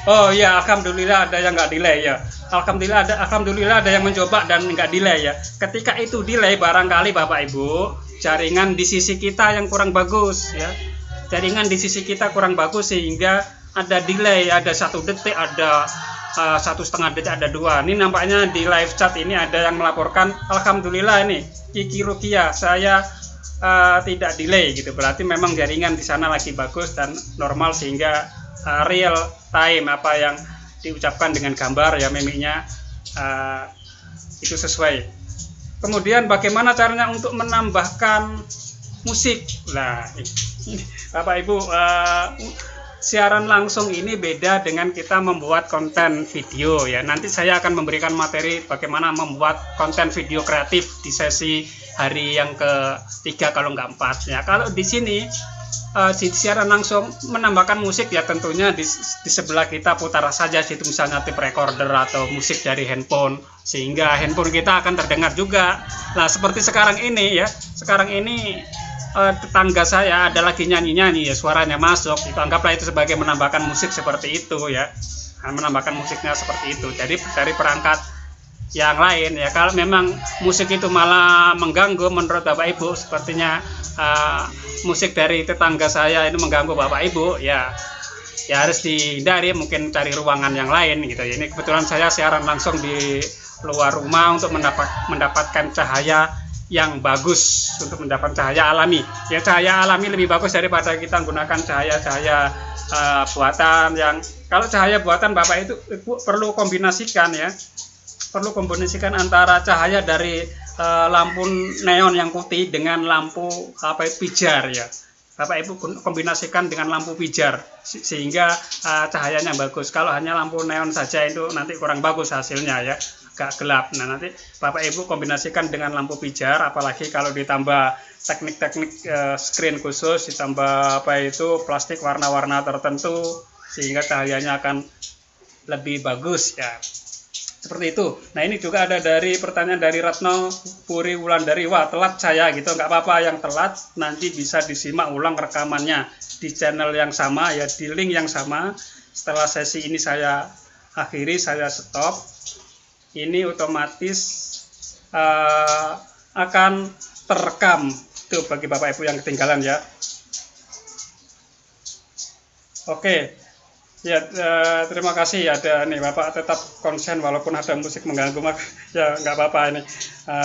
Oh ya, alhamdulillah ada yang nggak delay ya. Alhamdulillah ada yang mencoba dan nggak delay ya. Ketika itu delay, barangkali Bapak Ibu jaringan di sisi kita yang kurang bagus ya. Jaringan di sisi kita kurang bagus sehingga ada delay, ada 1 detik, ada 1,5 detik, ada 2. Ini nampaknya di live chat ini ada yang melaporkan, alhamdulillah ini Kiki Rukia, saya tidak delay gitu. Berarti memang jaringan di sana lagi bagus dan normal, sehingga real time apa yang diucapkan dengan gambar ya, mimiknya itu sesuai. Kemudian bagaimana caranya untuk menambahkan musik? Nah, Bapak Ibu, siaran langsung ini beda dengan kita membuat konten video ya. Nanti saya akan memberikan materi bagaimana membuat konten video kreatif di sesi hari yang ke-3 kalau nggak 4 ya. Kalau di sini di siaran langsung menambahkan musik ya, tentunya di sebelah kita putar saja situ misalnya tape recorder atau musik dari handphone, sehingga handphone kita akan terdengar juga. Nah, seperti sekarang ini ya, sekarang ini tetangga saya ada lagi nyanyi-nyanyi ya, suaranya masuk, itu anggaplah itu sebagai menambahkan musik seperti itu ya. Nah, menambahkan musiknya seperti itu. Jadi dari perangkat yang lain ya, kalau memang musik itu malah mengganggu menurut Bapak Ibu, sepertinya musik dari tetangga saya ini mengganggu Bapak Ibu ya harus dihindari, mungkin cari ruangan yang lain gitu ya. Ini kebetulan saya siaran langsung di luar rumah untuk mendapatkan cahaya yang bagus, untuk mendapat cahaya alami ya. Cahaya alami lebih bagus daripada kita menggunakan cahaya buatan. Yang kalau cahaya buatan Bapak itu Ibu perlu kombinasikan ya, perlu kombinasikan antara cahaya dari lampu neon yang putih dengan lampu pijar ya. Bapak Ibu kombinasikan dengan lampu pijar sehingga cahayanya bagus. Kalau hanya lampu neon saja itu nanti kurang bagus hasilnya ya, agak gelap. Nah, nanti Bapak Ibu kombinasikan dengan lampu pijar, apalagi kalau ditambah teknik-teknik screen khusus, ditambah plastik warna-warna tertentu, sehingga cahayanya akan lebih bagus ya. Seperti itu. Nah, ini juga ada dari pertanyaan dari Ratno Puri Wulandari. Wah, telat saya gitu. Nggak apa-apa yang telat, nanti bisa disimak ulang rekamannya di channel yang sama ya, di link yang sama. Setelah sesi ini saya akhiri, saya stop, ini otomatis akan terekam. Itu bagi Bapak Ibu yang ketinggalan ya. Oke. Ya, terima kasih ada nih Bapak tetap konsen walaupun ada musik mengganggu, ya nggak apa-apa ini.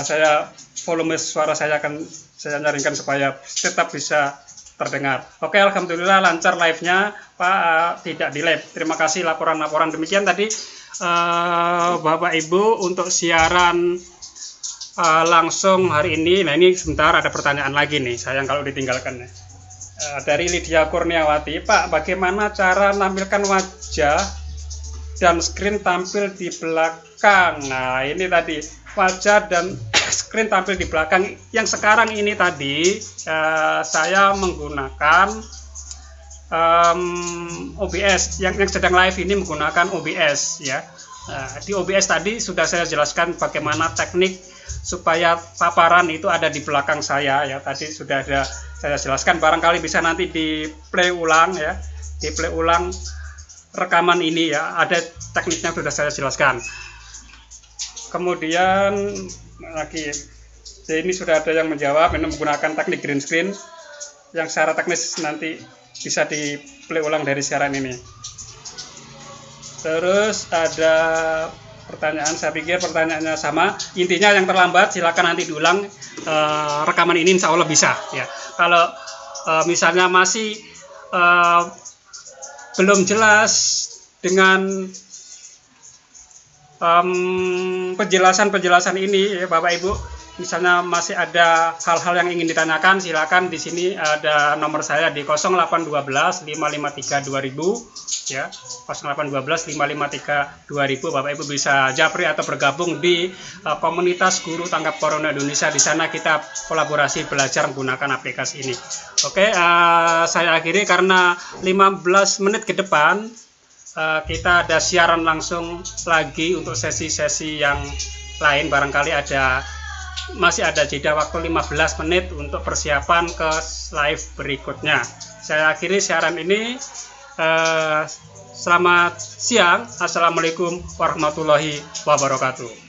Saya volume suara saya akan saya nyaringkan supaya tetap bisa terdengar. Oke, alhamdulillah lancar live-nya Pak, tidak delay. Terima kasih laporan-laporan. Demikian tadi Bapak Ibu untuk siaran langsung hari ini. Nah, ini sebentar ada pertanyaan lagi nih, sayang kalau ditinggalkan ya. Dari Lydia Kurniawati, Pak, bagaimana cara menampilkan wajah dan screen tampil di belakang? Nah, ini tadi wajah dan screen tampil di belakang. Yang sekarang ini tadi saya menggunakan OBS. Yang sedang live ini menggunakan OBS ya. Di OBS tadi sudah saya jelaskan bagaimana teknik supaya paparan itu ada di belakang saya ya. Tadi sudah ada saya jelaskan, barangkali bisa nanti di play ulang ya, di play ulang rekaman ini ya, ada tekniknya sudah saya jelaskan. Kemudian lagi ini sudah ada yang menjawab, ini menggunakan teknik green screen yang secara teknis nanti bisa di play ulang dari siaran ini. Terus ada pertanyaan, saya pikir pertanyaannya sama, intinya yang terlambat silakan nanti diulang rekaman ini, insya Allah bisa ya. Kalau misalnya masih belum jelas dengan penjelasan ini ya Bapak Ibu. Misalnya masih ada hal-hal yang ingin ditanyakan, silakan di sini ada nomor saya di 0812 553 2000 ya. 0812 553 2000. Bapak Ibu bisa japri atau bergabung di komunitas Guru Tanggap Corona Indonesia. Di sana kita kolaborasi belajar menggunakan aplikasi ini. Oke, saya akhiri karena 15 menit ke depan kita ada siaran langsung lagi untuk sesi-sesi yang lain. Barangkali masih ada jeda waktu 15 menit untuk persiapan ke live berikutnya. Saya akhiri siaran ini. Selamat siang. Assalamualaikum warahmatullahi wabarakatuh.